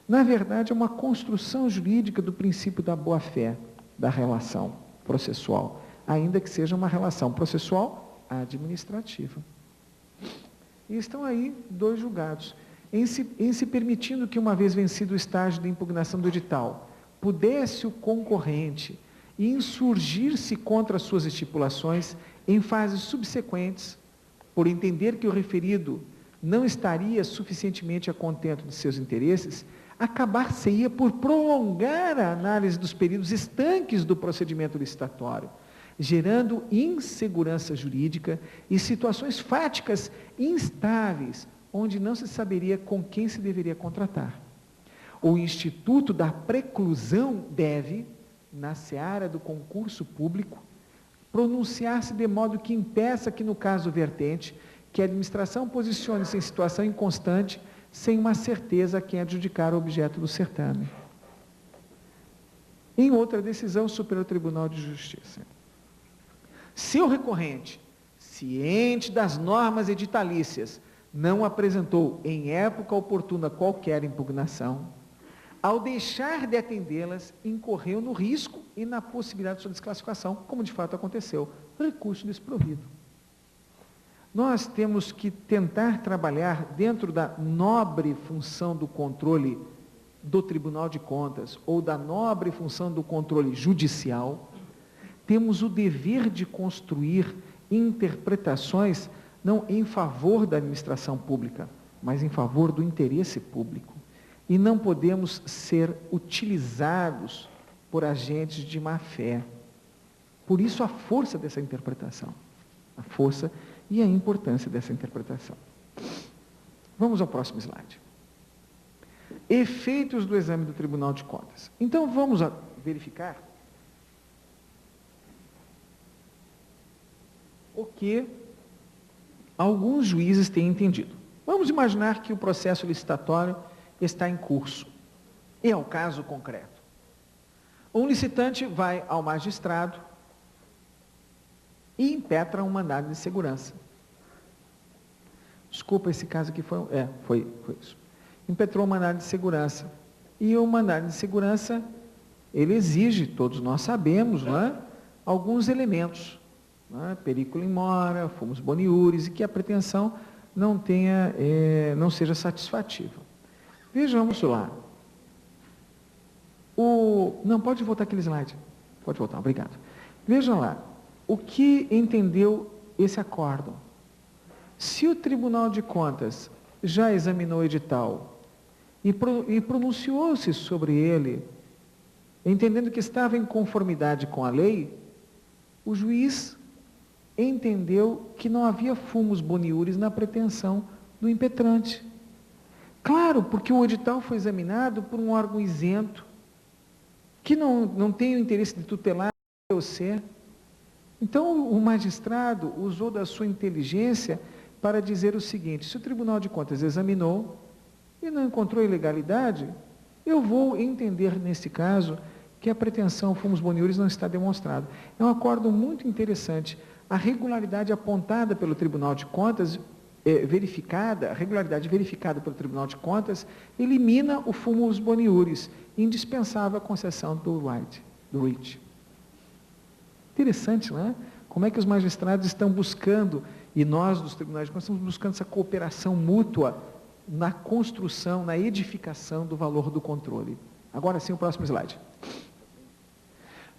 Na verdade, é uma construção jurídica do princípio da boa-fé, da relação processual, ainda que seja uma relação processual administrativa. E estão aí dois julgados, em se permitindo que, uma vez vencido o estágio de impugnação do edital, pudesse o concorrente insurgir-se contra as suas estipulações em fases subsequentes, por entender que o referido não estaria suficientemente a contento de seus interesses, acabar-se-ia por prolongar a análise dos períodos estanques do procedimento licitatório, gerando insegurança jurídica e situações fáticas instáveis, onde não se saberia com quem se deveria contratar. O Instituto da Preclusão deve, na seara do concurso público, pronunciar-se de modo que impeça que, no caso vertente, que a administração posicione-se em situação inconstante, sem uma certeza a quem adjudicar o objeto do certame. Em outra decisão, o Superior Tribunal de Justiça. Se o recorrente, ciente das normas editalícias, não apresentou em época oportuna qualquer impugnação, ao deixar de atendê-las, incorreu no risco e na possibilidade de sua desclassificação, como de fato aconteceu, recurso desprovido. Nós temos que tentar trabalhar dentro da nobre função do controle do Tribunal de Contas, ou da nobre função do controle judicial. Temos o dever de construir interpretações não em favor da administração pública, mas em favor do interesse público. E não podemos ser utilizados por agentes de má-fé. Por isso a força dessa interpretação, a força e a importância dessa interpretação. Vamos ao próximo slide. Efeitos do exame do Tribunal de Contas. Então vamos verificar o que alguns juízes têm entendido. Vamos imaginar que o processo licitatório está em curso. E é o caso concreto. Um licitante vai ao magistrado e impetra um mandado de segurança. Desculpa, esse caso aqui foi isso. Impetrou um mandado de segurança. E o mandado de segurança, ele exige, todos nós sabemos, não é? Alguns elementos. Não é? Periculo in mora, fumus boniuris, e que a pretensão não seja satisfativa. Vejamos lá. Não, pode voltar aquele slide. Pode voltar, obrigado. Vejam lá. O que entendeu esse acórdão? Se o Tribunal de Contas já examinou o edital e pronunciou-se sobre ele, entendendo que estava em conformidade com a lei, o juiz entendeu que não havia fumus boniuris na pretensão do impetrante. Claro, porque o edital foi examinado por um órgão isento, que não tem o interesse de tutelar o ser. Então, o magistrado usou da sua inteligência para dizer o seguinte: se o Tribunal de Contas examinou e não encontrou ilegalidade, eu vou entender, nesse caso, que a pretensão fumus boniuris não está demonstrada. É um acórdão muito interessante. A regularidade apontada pelo Tribunal de Contas, a regularidade verificada pelo Tribunal de Contas, elimina o fumus boniuris, indispensável à concessão do writ. Interessante, não é? Como é que os magistrados estão buscando, e nós dos tribunais de contas estamos buscando essa cooperação mútua na construção, na edificação do valor do controle. Agora sim, o próximo slide.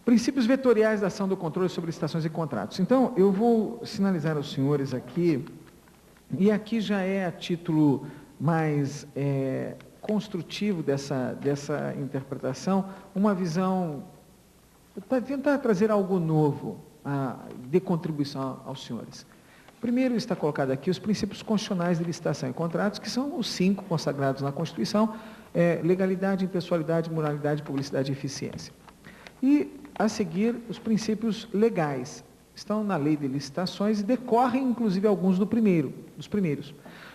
Princípios vetoriais da ação do controle sobre licitações e contratos. Então, eu vou sinalizar aos senhores aqui, e aqui já é a título mais construtivo dessa interpretação, uma visão, para tentar trazer algo novo, de contribuição aos senhores. Primeiro está colocado aqui os princípios constitucionais de licitação e contratos, que são os 5 consagrados na Constituição: legalidade, impessoalidade, moralidade, publicidade e eficiência. E, a seguir, os princípios legais. Estão na lei de licitações e decorrem, inclusive, alguns dos primeiros.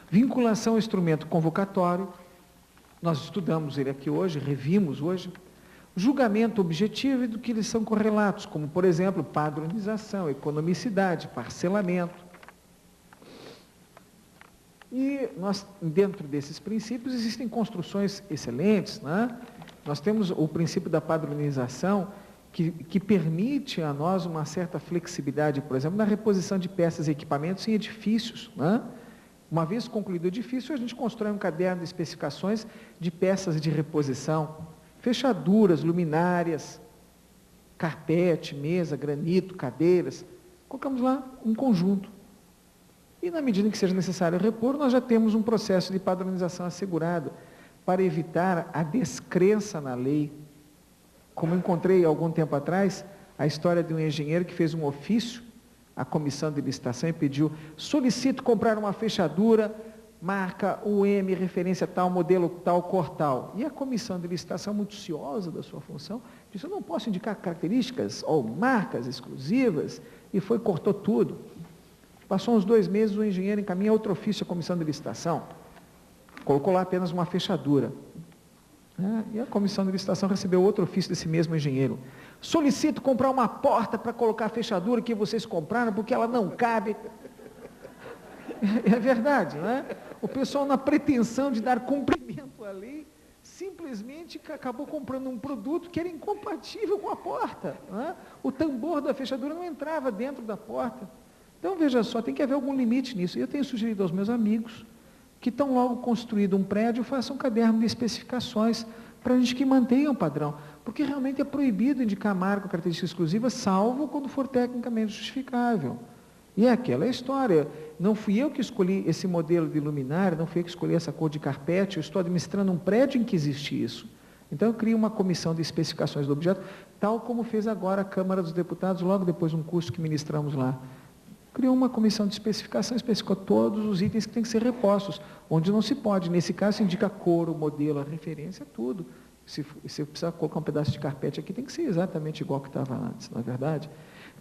Vinculação ao instrumento convocatório, nós estudamos ele aqui hoje, revimos hoje. Julgamento objetivo e do que eles são correlatos, como, por exemplo, padronização, economicidade, parcelamento. E nós, dentro desses princípios, existem construções excelentes, né? Nós temos o princípio da padronização, que permite a nós uma certa flexibilidade, por exemplo, na reposição de peças e equipamentos em edifícios, né? Uma vez concluído o edifício, a gente constrói um caderno de especificações de peças de reposição, fechaduras, luminárias, carpete, mesa, granito, cadeiras. Colocamos lá um conjunto. E na medida em que seja necessário repor, nós já temos um processo de padronização assegurado para evitar a descrença na lei. Como eu encontrei algum tempo atrás, a história de um engenheiro que fez um ofício à comissão de licitação e pediu: solicito comprar uma fechadura, marca UM, referência tal, modelo tal, cor tal. E a comissão de licitação, muito ciosa da sua função, disse: eu não posso indicar características ou marcas exclusivas, e cortou tudo. Passou uns 2 meses, o engenheiro encaminha outro ofício à comissão de licitação, colocou lá apenas uma fechadura. E a comissão de licitação recebeu outro ofício desse mesmo engenheiro: solicito comprar uma porta para colocar a fechadura que vocês compraram, porque ela não cabe. É verdade, não é? O pessoal, na pretensão de dar cumprimento à lei, simplesmente acabou comprando um produto que era incompatível com a porta, não é? O tambor da fechadura não entrava dentro da porta. Então, veja só, tem que haver algum limite nisso. Eu tenho sugerido aos meus amigos que, tão logo construído um prédio, façam um caderno de especificações para a gente que mantenha o padrão, porque realmente é proibido indicar marca ou característica exclusiva, salvo quando for tecnicamente justificável. E é aquela história: não fui eu que escolhi esse modelo de luminária, não fui eu que escolhi essa cor de carpete, eu estou administrando um prédio em que existe isso. Então eu crio uma comissão de especificações do objeto, tal como fez agora a Câmara dos Deputados, logo depois de um curso que ministramos lá. Criou uma comissão de especificação, especificou todos os itens que têm que ser repostos, onde não se pode. Nesse caso, se indica a cor, o modelo, a referência, tudo. Se precisar colocar um pedaço de carpete aqui, tem que ser exatamente igual que estava antes, não é verdade?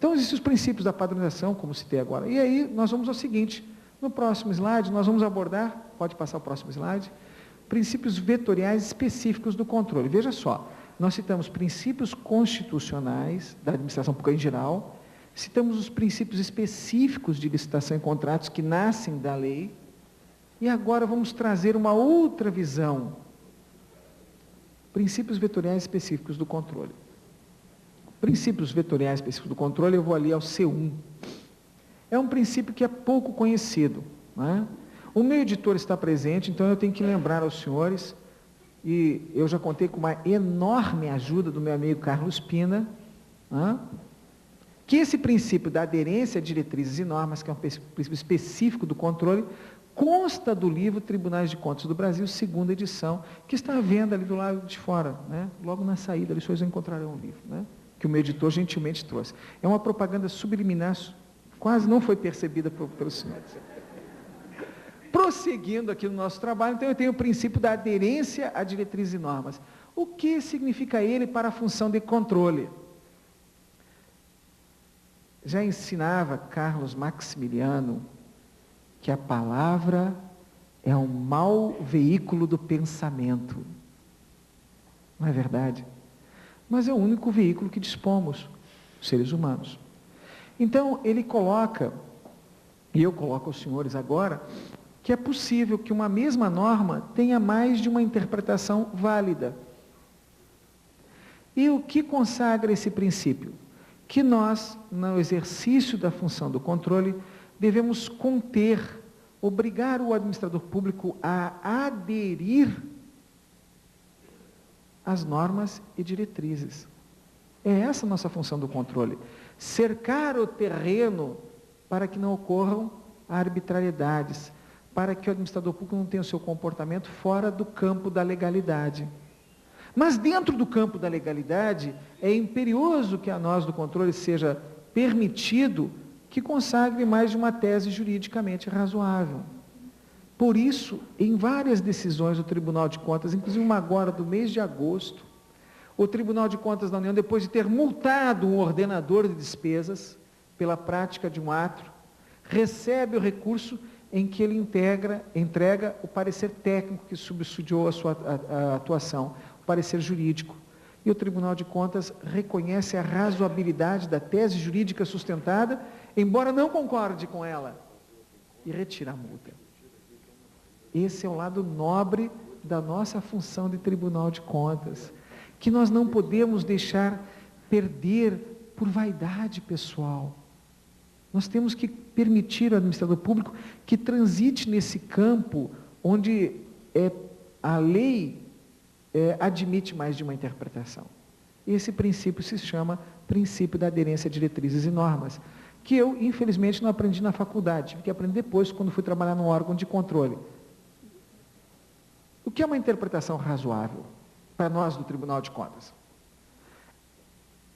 Então, existem os princípios da padronização, como citei agora. E aí, nós vamos ao seguinte, no próximo slide, nós vamos abordar, pode passar o próximo slide, princípios vetoriais específicos do controle. Veja só, nós citamos princípios constitucionais da administração pública em geral, citamos os princípios específicos de licitação e contratos que nascem da lei, e agora vamos trazer uma outra visão, princípios vetoriais específicos do controle. Princípios vetoriais específicos do controle, eu vou ali ao C1. É um princípio que é pouco conhecido, não é? O meu editor está presente, então eu tenho que lembrar aos senhores, e eu já contei com uma enorme ajuda do meu amigo Carlos Pina, não é? Que esse princípio da aderência a diretrizes e normas, que é um princípio específico do controle, consta do livro Tribunais de Contas do Brasil, segunda edição, que está à venda ali do lado de fora, né? Logo na saída, ali vocês encontrarão o livro, né? Que o meu editor gentilmente trouxe. É uma propaganda subliminar, quase não foi percebida pelos senhores. Prosseguindo aqui no nosso trabalho, então eu tenho o princípio da aderência a diretrizes e normas. O que significa ele para a função de controle? Já ensinava Carlos Maximiliano que a palavra é um mau veículo do pensamento. Não é verdade? Mas é o único veículo que dispomos, seres humanos. Então, ele coloca, e eu coloco aos senhores agora, que é possível que uma mesma norma tenha mais de uma interpretação válida. E o que consagra esse princípio? Que nós, no exercício da função do controle, devemos conter, obrigar o administrador público a aderir às normas e diretrizes. É essa a nossa função do controle. Cercar o terreno para que não ocorram arbitrariedades, para que o administrador público não tenha o seu comportamento fora do campo da legalidade. Mas dentro do campo da legalidade, é imperioso que a nós do controle seja permitido que consagre mais de uma tese juridicamente razoável. Por isso, em várias decisões do Tribunal de Contas, inclusive uma agora do mês de agosto, o Tribunal de Contas da União, depois de ter multado um ordenador de despesas pela prática de um ato, recebe o recurso em que ele entrega o parecer técnico que subsidiou a sua atuação, o parecer jurídico. E o Tribunal de Contas reconhece a razoabilidade da tese jurídica sustentada, embora não concorde com ela, e retira a multa. Esse é o lado nobre da nossa função de Tribunal de Contas, que nós não podemos deixar perder por vaidade pessoal. Nós temos que permitir ao administrador público que transite nesse campo onde a lei admite mais de uma interpretação. Esse princípio se chama princípio da aderência a diretrizes e normas, que eu, infelizmente, não aprendi na faculdade, tive que aprender depois, quando fui trabalhar num órgão de controle. O que é uma interpretação razoável para nós do Tribunal de Contas?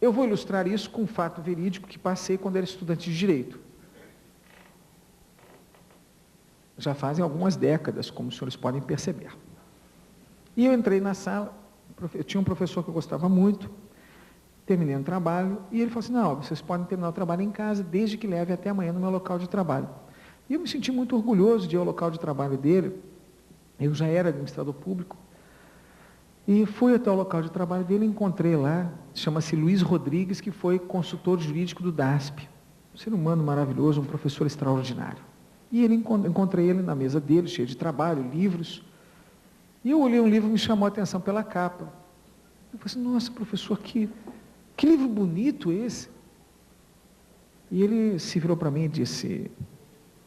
Eu vou ilustrar isso com um fato verídico que passei quando era estudante de Direito. Já fazem algumas décadas, como os senhores podem perceber. E eu entrei na sala, eu tinha um professor que eu gostava muito, terminei o trabalho, e ele falou assim, não, vocês podem terminar o trabalho em casa, desde que leve até amanhã no meu local de trabalho. E eu me senti muito orgulhoso de ir ao local de trabalho dele, eu já era administrador público, e fui até o local de trabalho dele e encontrei lá, chama-se Luiz Rodrigues, que foi consultor jurídico do DASP, um ser humano maravilhoso, um professor extraordinário. E encontrei ele na mesa dele, cheio de trabalho, livros, e eu olhei um livro e me chamou a atenção pela capa. Eu falei assim, nossa, professor, que livro bonito esse. E ele se virou para mim e disse,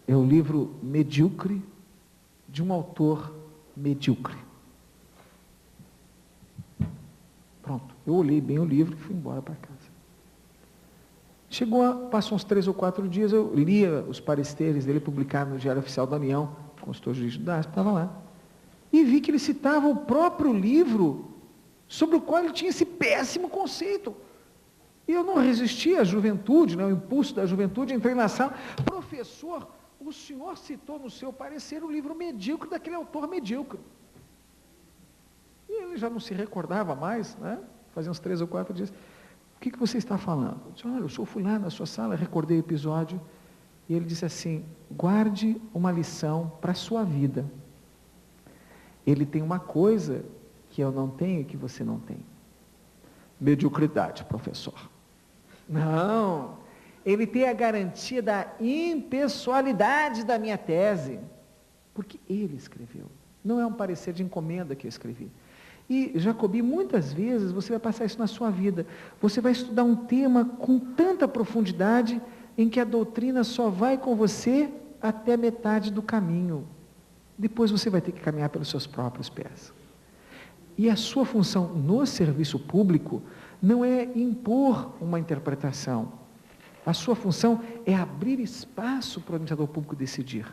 é o livro Medíocre, de um autor medíocre. Pronto, eu olhei bem o livro e fui embora para casa. Passou uns 3 ou 4 dias, eu lia os pareceres dele publicados no Diário Oficial da União, consultor jurídico da ASP, estava lá, e vi que ele citava o próprio livro sobre o qual ele tinha esse péssimo conceito. E eu não resisti à juventude, né, o impulso da juventude, entrei na sala, professor, o senhor citou no seu parecer o livro medíocre daquele autor medíocre. E ele já não se recordava mais, né? Fazia uns 3 ou 4 dias. o que você está falando? Eu disse, olha, eu sou fulano na sua sala, recordei o episódio, e ele disse assim, guarde uma lição para a sua vida. Ele tem uma coisa que eu não tenho e que você não tem. Mediocridade, professor. Não, ele tem a garantia da impessoalidade da minha tese, porque ele escreveu. Não é um parecer de encomenda que eu escrevi. E, Jacobi, muitas vezes você vai passar isso na sua vida. Você vai estudar um tema com tanta profundidade em que a doutrina só vai com você até metade do caminho. Depois você vai ter que caminhar pelos seus próprios pés. E a sua função no serviço público não é impor uma interpretação. A sua função é abrir espaço para o administrador público decidir.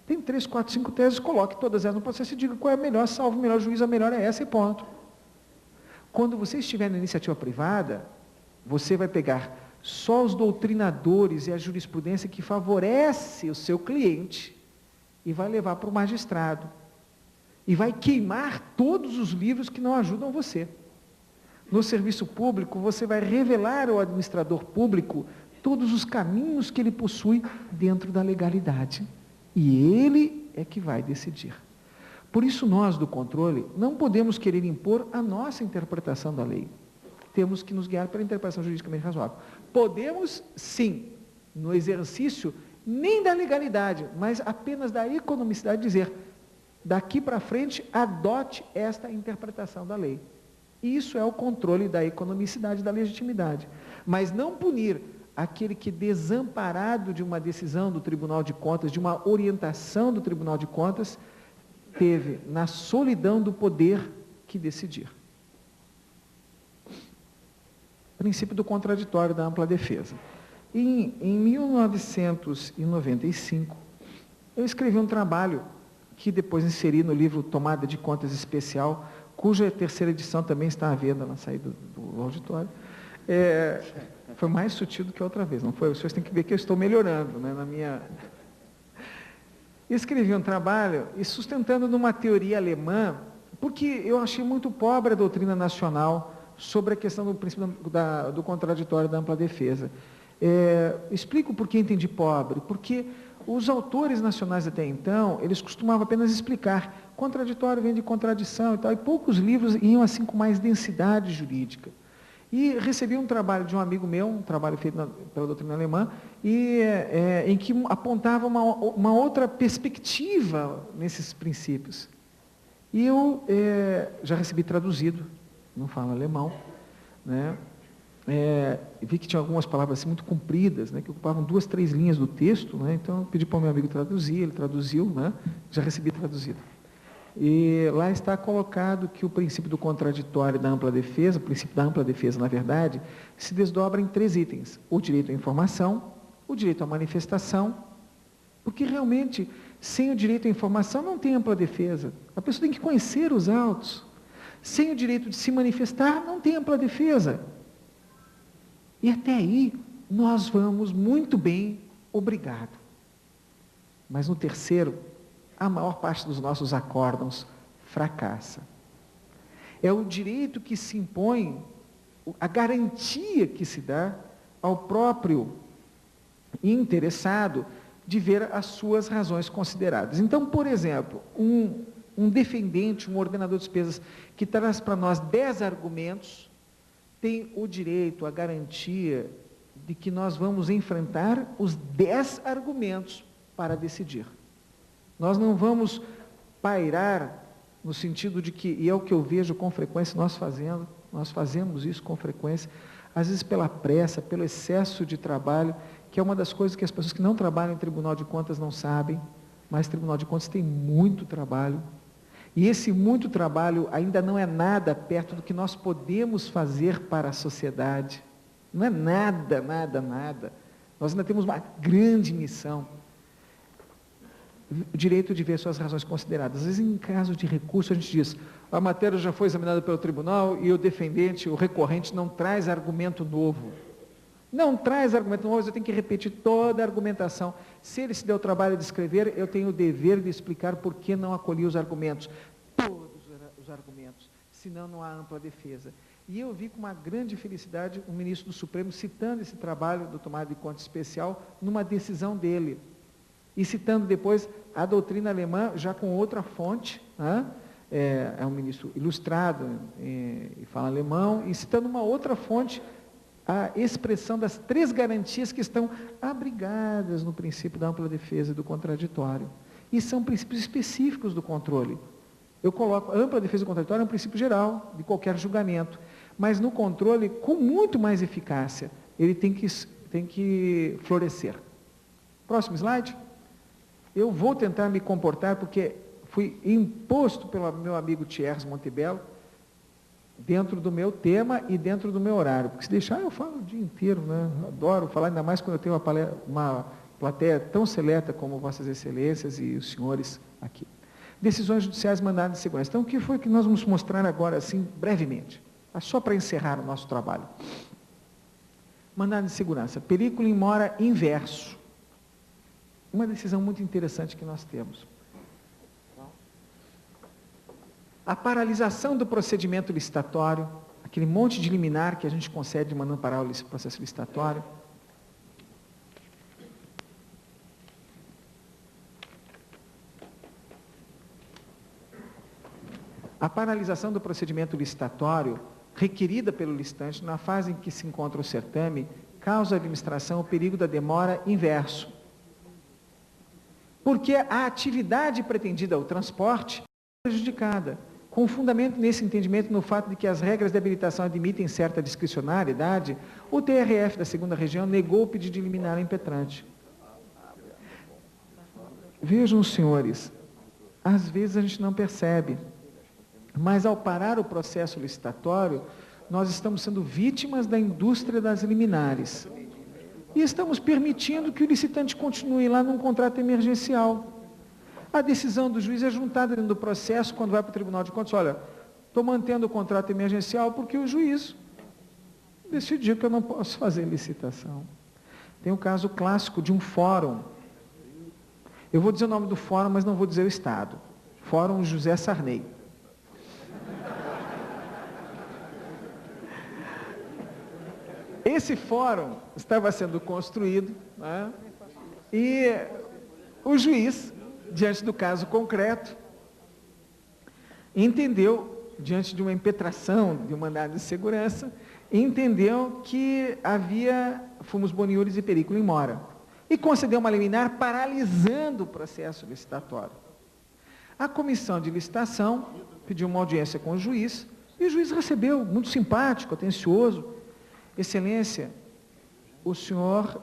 Tem 3, 4, 5 teses, coloque todas elas no processo e diga qual é a melhor, salve o melhor juiz, a melhor é essa e ponto. Quando você estiver na iniciativa privada, você vai pegar só os doutrinadores e a jurisprudência que favorece o seu cliente e vai levar para o magistrado. E vai queimar todos os livros que não ajudam você. No serviço público, você vai revelar ao administrador público todos os caminhos que ele possui dentro da legalidade. E ele é que vai decidir. Por isso nós do controle não podemos querer impor a nossa interpretação da lei. Temos que nos guiar pela interpretação juridicamente razoável. Podemos, sim, no exercício nem da legalidade, mas apenas da economicidade, dizer, daqui para frente, adote esta interpretação da lei. Isso é o controle da economicidade, da legitimidade. Mas não punir aquele que, desamparado de uma decisão do Tribunal de Contas, de uma orientação do Tribunal de Contas, teve, na solidão do poder, que decidir. Princípio do contraditório da ampla defesa. Em 1995, eu escrevi um trabalho que depois inseri no livro Tomada de Contas Especial, cuja terceira edição também está à venda na saída do auditório. Foi mais sutil do que a outra vez, não foi? Os senhores têm que ver que eu estou melhorando, né, na minha... Escrevi um trabalho e sustentando numa teoria alemã, porque eu achei muito pobre a doutrina nacional sobre a questão do princípio do contraditório da ampla defesa. Explico por que entendi pobre, porque os autores nacionais até então, eles costumavam apenas explicar, contraditório vem de contradição e tal, e poucos livros iam assim com mais densidade jurídica. E recebi um trabalho de um amigo meu, um trabalho feito pela doutrina alemã, em que apontava uma outra perspectiva nesses princípios. E eu já recebi traduzido, não falo alemão, né? Vi que tinha algumas palavras assim, muito compridas, né, que ocupavam 2, 3 linhas do texto, né, então eu pedi para o meu amigo traduzir, ele traduziu, né, já recebi traduzido. E lá está colocado que o princípio do contraditório da ampla defesa, o princípio da ampla defesa, na verdade, se desdobra em 3 itens: o direito à informação, o direito à manifestação, porque realmente, sem o direito à informação, não tem ampla defesa. A pessoa tem que conhecer os autos. Sem o direito de se manifestar, não tem ampla defesa. E até aí, nós vamos muito bem, obrigado. Mas no terceiro, a maior parte dos nossos acórdãos fracassa. É o direito que se impõe, a garantia que se dá ao próprio interessado de ver as suas razões consideradas. Então, por exemplo, um defendente, um ordenador de despesas, que traz para nós 10 argumentos, tem o direito, a garantia de que nós vamos enfrentar os 10 argumentos para decidir. Nós não vamos pairar no sentido de que, e é o que eu vejo com frequência nós fazemos isso com frequência, às vezes pela pressa, pelo excesso de trabalho, que é uma das coisas que as pessoas que não trabalham em Tribunal de Contas não sabem, mas Tribunal de Contas tem muito trabalho. E esse muito trabalho ainda não é nada perto do que nós podemos fazer para a sociedade. Não é nada, nada, nada. Nós ainda temos uma grande missão. O direito de ver suas razões consideradas. Às vezes, em caso de recurso, a gente diz, a matéria já foi examinada pelo tribunal e o defendente, o recorrente, não traz argumento novo. Não traz argumento novo, eu tenho que repetir toda a argumentação. Se ele se deu o trabalho de escrever, eu tenho o dever de explicar por que não acolhi os argumentos. Todos os argumentos, senão não há ampla defesa. E eu vi com uma grande felicidade o ministro do Supremo citando esse trabalho do tomado de conta especial numa decisão dele, e citando depois a doutrina alemã, já com outra fonte, né? É um ministro ilustrado e fala alemão, e citando uma outra fonte, a expressão das 3 garantias que estão abrigadas no princípio da ampla defesa e do contraditório. E são princípios específicos do controle. Eu coloco, a ampla defesa do contraditório é um princípio geral de qualquer julgamento, mas no controle, com muito mais eficácia, ele tem que florescer. Próximo slide. Eu vou tentar me comportar, porque fui imposto pelo meu amigo Thierry Montebello, dentro do meu tema e dentro do meu horário. Porque se deixar, eu falo o dia inteiro, né? Adoro falar, ainda mais quando eu tenho uma plateia tão seleta como Vossas Excelências e os senhores aqui. Decisões judiciais mandadas de segurança. Então, o que foi que nós vamos mostrar agora, assim, brevemente? Só para encerrar o nosso trabalho. Mandado de segurança. Película em mora inverso. Uma decisão muito interessante que nós temos. A paralisação do procedimento licitatório, aquele monte de liminar que a gente concede mandando parar o processo licitatório. A paralisação do procedimento licitatório, requerida pelo licitante, na fase em que se encontra o certame, causa à administração o perigo da demora inverso. Porque a atividade pretendida ao transporte é prejudicada, com fundamento nesse entendimento no fato de que as regras de habilitação admitem certa discricionariedade, o TRF da 2ª Região negou o pedido de liminar ao impetrante. Vejam, senhores, às vezes a gente não percebe, mas ao parar o processo licitatório, nós estamos sendo vítimas da indústria das liminares. E estamos permitindo que o licitante continue lá num contrato emergencial. A decisão do juiz é juntada dentro do processo, quando vai para o Tribunal de Contas, olha, estou mantendo o contrato emergencial porque o juiz decidiu que eu não posso fazer licitação. Tem um caso clássico de um fórum. Eu vou dizer o nome do fórum, mas não vou dizer o estado. Fórum José Sarney. Esse fórum estava sendo construído, né, e o juiz, diante do caso concreto, entendeu, diante de uma impetração de um mandado de segurança, entendeu que havia fumus boniuris e periculum in mora, e concedeu uma liminar paralisando o processo licitatório. A comissão de licitação pediu uma audiência com o juiz, e o juiz recebeu, muito simpático, atencioso. Excelência, o senhor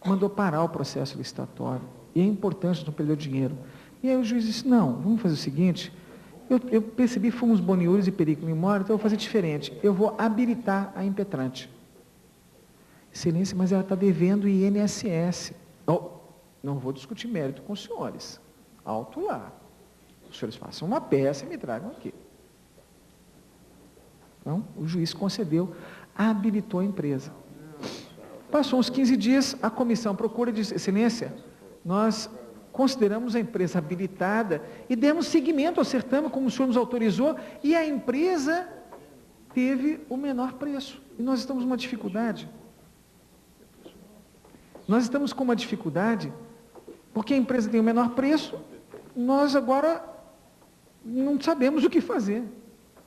mandou parar o processo licitatório, e é importante não perder o dinheiro. E aí o juiz disse, não, vamos fazer o seguinte, eu percebi fumus boniuris e periculum in mora, então eu vou fazer diferente, eu vou habilitar a impetrante. Excelência, mas ela está devendo INSS. Não vou discutir mérito com os senhores, alto lá. Os senhores façam uma peça e me tragam aqui. Então, o juiz concedeu, habilitou a empresa. Passou uns 15 dias, a comissão procura e diz, excelência, nós consideramos a empresa habilitada e demos seguimento ao certame, como o senhor nos autorizou, e a empresa teve o menor preço. E nós estamos com uma dificuldade. Nós estamos com uma dificuldade, porque a empresa tem o menor preço, nós agora não sabemos o que fazer.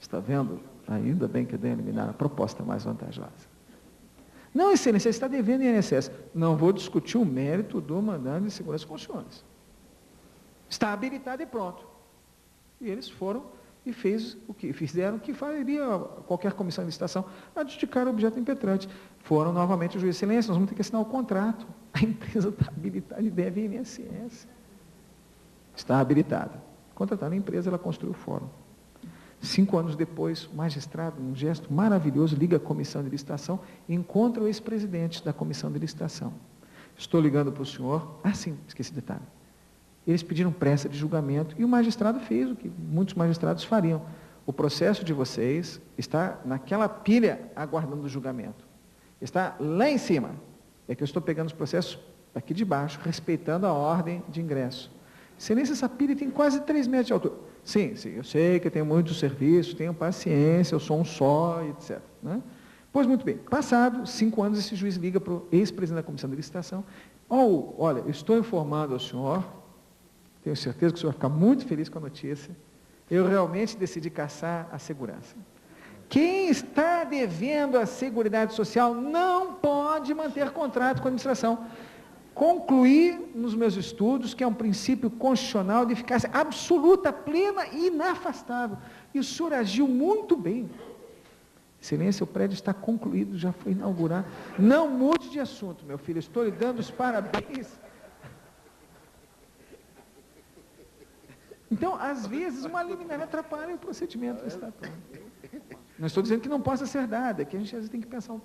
Está vendo? Ainda bem que eu dei eliminar a proposta mais vantajosa. Não, excelência, você está devendo INSS. Não vou discutir o mérito do mandado de segurança com os senhores. Está habilitado e pronto. E eles foram e fizeram o que faria qualquer comissão de licitação, adjudicar o objeto impetrante. Foram novamente o juiz, excelência, nós vamos ter que assinar o contrato. A empresa está habilitada e deve INSS. Está habilitada. Contrataram a empresa, ela construiu o fórum. 5 anos depois, o magistrado, num gesto maravilhoso, liga à comissão de licitação e encontra o ex-presidente da comissão de licitação. Estou ligando para o senhor. Ah, sim, esqueci de detalhe. Eles pediram pressa de julgamento e o magistrado fez o que muitos magistrados fariam. O processo de vocês está naquela pilha aguardando o julgamento. Está lá em cima. É que eu estou pegando os processos aqui de baixo, respeitando a ordem de ingresso. Excelência, essa pilha tem quase 3 metros de altura. Sim, eu sei que eu tenho muitos serviços, tenho paciência, eu sou um só, etc. Né? Pois muito bem, passado 5 anos, esse juiz liga para o ex-presidente da comissão de licitação, olha, eu estou informando ao senhor, tenho certeza que o senhor vai ficar muito feliz com a notícia, eu realmente decidi caçar a segurança. Quem está devendo a Seguridade Social não pode manter contrato com a administração. Concluí nos meus estudos que é um princípio constitucional de eficácia absoluta, plena e inafastável. E o senhor agiu muito bem. Excelência, o prédio está concluído, já foi inaugurado. Não mude de assunto, meu filho, estou lhe dando os parabéns. Então, às vezes, uma liminar atrapalha o procedimento licitatório. Não estou dizendo que não possa ser dada, é que a gente às vezes tem que pensar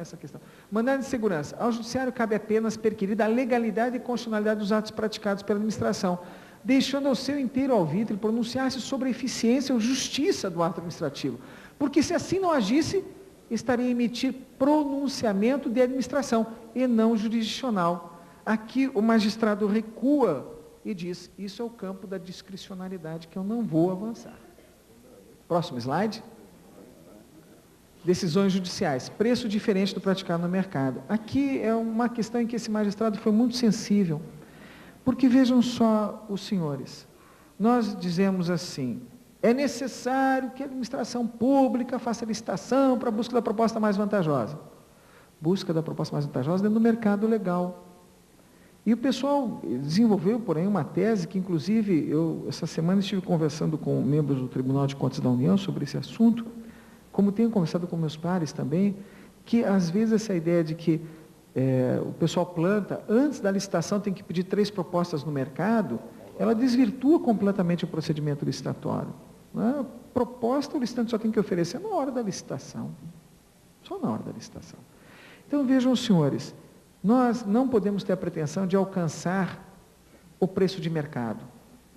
essa questão. Mandado de segurança. Ao judiciário cabe apenas perquirir a legalidade e constitucionalidade dos atos praticados pela administração, deixando ao seu inteiro alvitre pronunciar-se sobre a eficiência ou justiça do ato administrativo. Porque se assim não agisse, estaria a emitir pronunciamento de administração e não jurisdicional. Aqui o magistrado recua e diz, isso é o campo da discricionalidade que eu não vou avançar. Próximo slide. Decisões judiciais, preço diferente do praticado no mercado. Aqui é uma questão em que esse magistrado foi muito sensível, porque vejam só os senhores, nós dizemos assim, é necessário que a administração pública faça licitação para a busca da proposta mais vantajosa. Busca da proposta mais vantajosa dentro do mercado legal. E o pessoal desenvolveu, porém, uma tese que, inclusive, eu, essa semana, estive conversando com membros do Tribunal de Contas da União sobre esse assunto, como tenho conversado com meus pares também, que às vezes essa ideia de que o pessoal planta, antes da licitação tem que pedir 3 propostas no mercado, ela desvirtua completamente o procedimento licitatório. Né? Proposta o licitante só tem que oferecer na hora da licitação. Só na hora da licitação. Então vejam os senhores, nós não podemos ter a pretensão de alcançar o preço de mercado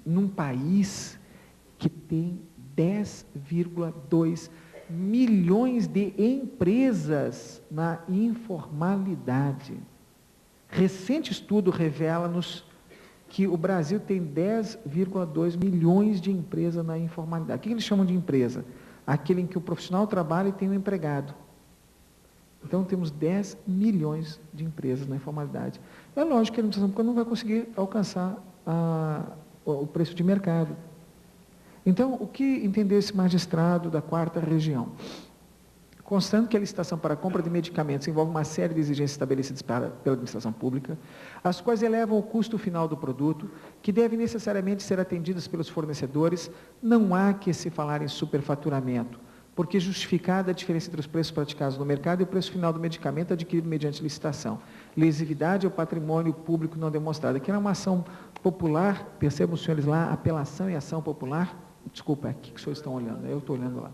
num país que tem 10,2 milhões de empresas na informalidade. Recente estudo revela-nos que o Brasil tem 10,2 milhões de empresas na informalidade. O que eles chamam de empresa? Aquele em que o profissional trabalha e tem um empregado. Então, temos 10 milhões de empresas na informalidade. É lógico que a administração pública não vai conseguir alcançar o preço de mercado. Então, o que entendeu esse magistrado da 4ª região? Constando que a licitação para a compra de medicamentos envolve uma série de exigências estabelecidas pela administração pública, as quais elevam o custo final do produto, que devem necessariamente ser atendidas pelos fornecedores, não há que se falar em superfaturamento, porque justificada a diferença entre os preços praticados no mercado e o preço final do medicamento adquirido mediante licitação. Lesividade ao patrimônio público não demonstrada. Aqui era uma ação popular, percebam os senhores lá, apelação e ação popular. Desculpa, é aqui que os senhores estão olhando, eu estou olhando lá.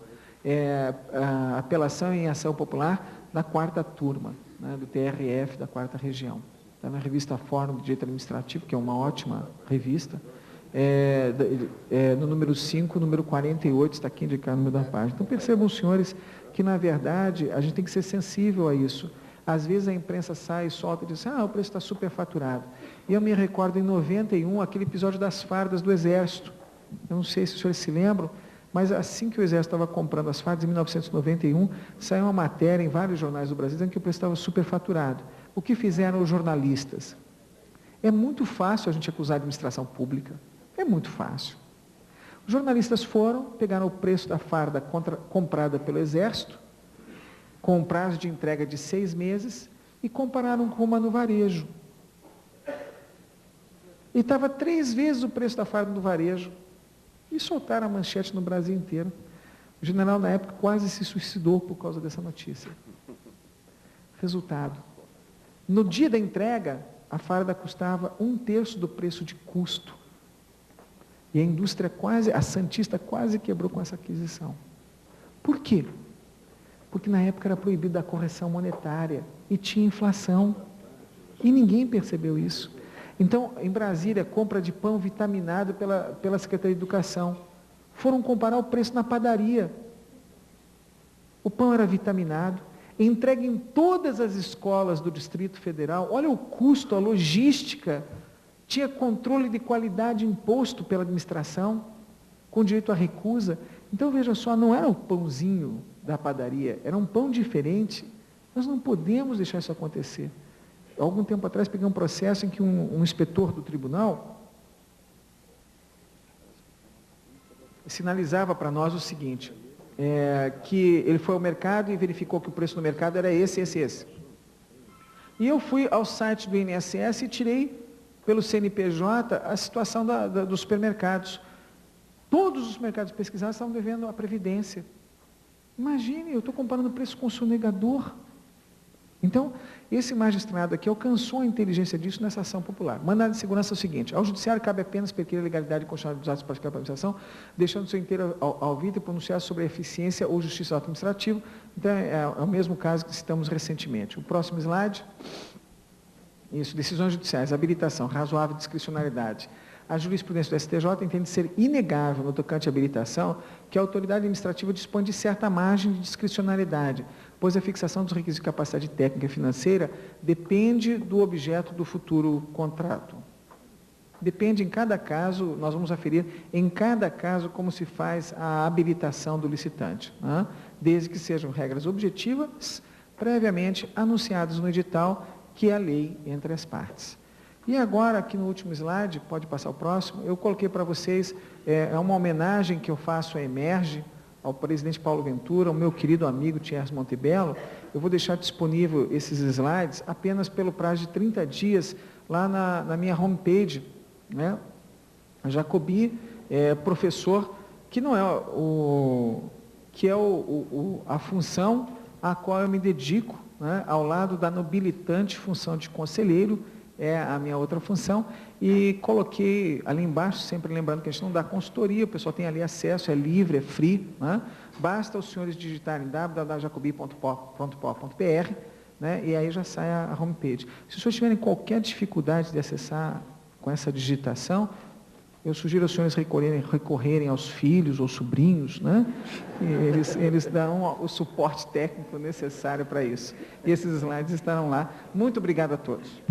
A apelação em ação popular da 4ª turma, né, do TRF da 4ª região. Está na revista Fórum de Direito Administrativo, que é uma ótima revista, no número 5, número 48, está aqui indicado no número da página. Então percebam, senhores, que na verdade a gente tem que ser sensível a isso. Às vezes a imprensa sai e solta e diz, o preço está superfaturado. E eu me recordo em 91, aquele episódio das fardas do Exército. Eu não sei se os senhores se lembram, mas assim que o Exército estava comprando as fardas, em 1991, saiu uma matéria em vários jornais do Brasil dizendo que o preço estava superfaturado. O que fizeram os jornalistas? É muito fácil a gente acusar a administração pública. É muito fácil. Os jornalistas foram, pegaram o preço da farda comprada pelo Exército, com um prazo de entrega de 6 meses, e compararam com uma no varejo. E estava 3 vezes o preço da farda no varejo. E soltaram a manchete no Brasil inteiro. O general, na época, quase se suicidou por causa dessa notícia. Resultado. No dia da entrega, a farda custava 1/3 do preço de custo. E a indústria a Santista quase quebrou com essa aquisição. Por quê? Porque na época era proibida a correção monetária e tinha inflação. E ninguém percebeu isso. Então, em Brasília, compra de pão vitaminado pela Secretaria de Educação. Foram comparar o preço na padaria. O pão era vitaminado, entregue em todas as escolas do Distrito Federal. Olha o custo, a logística. Tinha controle de qualidade imposto pela administração. com direito à recusa. Então, veja só, não era o pãozinho da padaria, era um pão diferente. Nós não podemos deixar isso acontecer. Algum tempo atrás, peguei um processo em que um inspetor do tribunal sinalizava para nós o seguinte, que ele foi ao mercado e verificou que o preço no mercado era esse. E eu fui ao site do INSS e tirei pelo CNPJ a situação dos supermercados. Todos os mercados pesquisados estavam devendo a Previdência. Imagine, eu estou comparando preço com o sonegador. Então, esse magistrado aqui alcançou a inteligência disso nessa ação popular. Mandado de segurança é o seguinte: ao judiciário cabe apenas perquirir a legalidade e constitucionalidade dos atos praticados pela administração, deixando seu inteiro ao ouvido e pronunciar sobre a eficiência ou justiça do ato administrativo. Então, é o mesmo caso que citamos recentemente. O próximo slide. Isso, decisões judiciais, habilitação, razoável discricionalidade. A jurisprudência do STJ entende ser inegável no tocante à habilitação que a autoridade administrativa dispõe de certa margem de discricionalidade, pois a fixação dos requisitos de capacidade técnica e financeira depende do objeto do futuro contrato. Depende em cada caso, nós vamos aferir em cada caso como se faz a habilitação do licitante, né? Desde que sejam regras objetivas, previamente anunciadas no edital, que é a lei entre as partes. E agora, aqui no último slide, pode passar o próximo, eu coloquei para vocês, uma homenagem que eu faço à Emerge, ao presidente Paulo Ventura, ao meu querido amigo Thierry Montebello. Eu vou deixar disponível esses slides apenas pelo prazo de 30 dias lá na minha homepage, né? A Jacobi, professor, que não é a função a qual eu me dedico, né? Ao lado da nobilitante função de conselheiro, é a minha outra função, e coloquei ali embaixo, sempre lembrando que a gente não dá consultoria, o pessoal tem ali acesso, é livre, é free, né? Basta os senhores digitarem www.jacobi.com.br, né? E aí já sai a homepage. Se os senhores tiverem qualquer dificuldade de acessar com essa digitação, eu sugiro aos senhores recorrerem aos filhos ou sobrinhos, né? E eles dão o suporte técnico necessário para isso. E esses slides estarão lá. Muito obrigado a todos.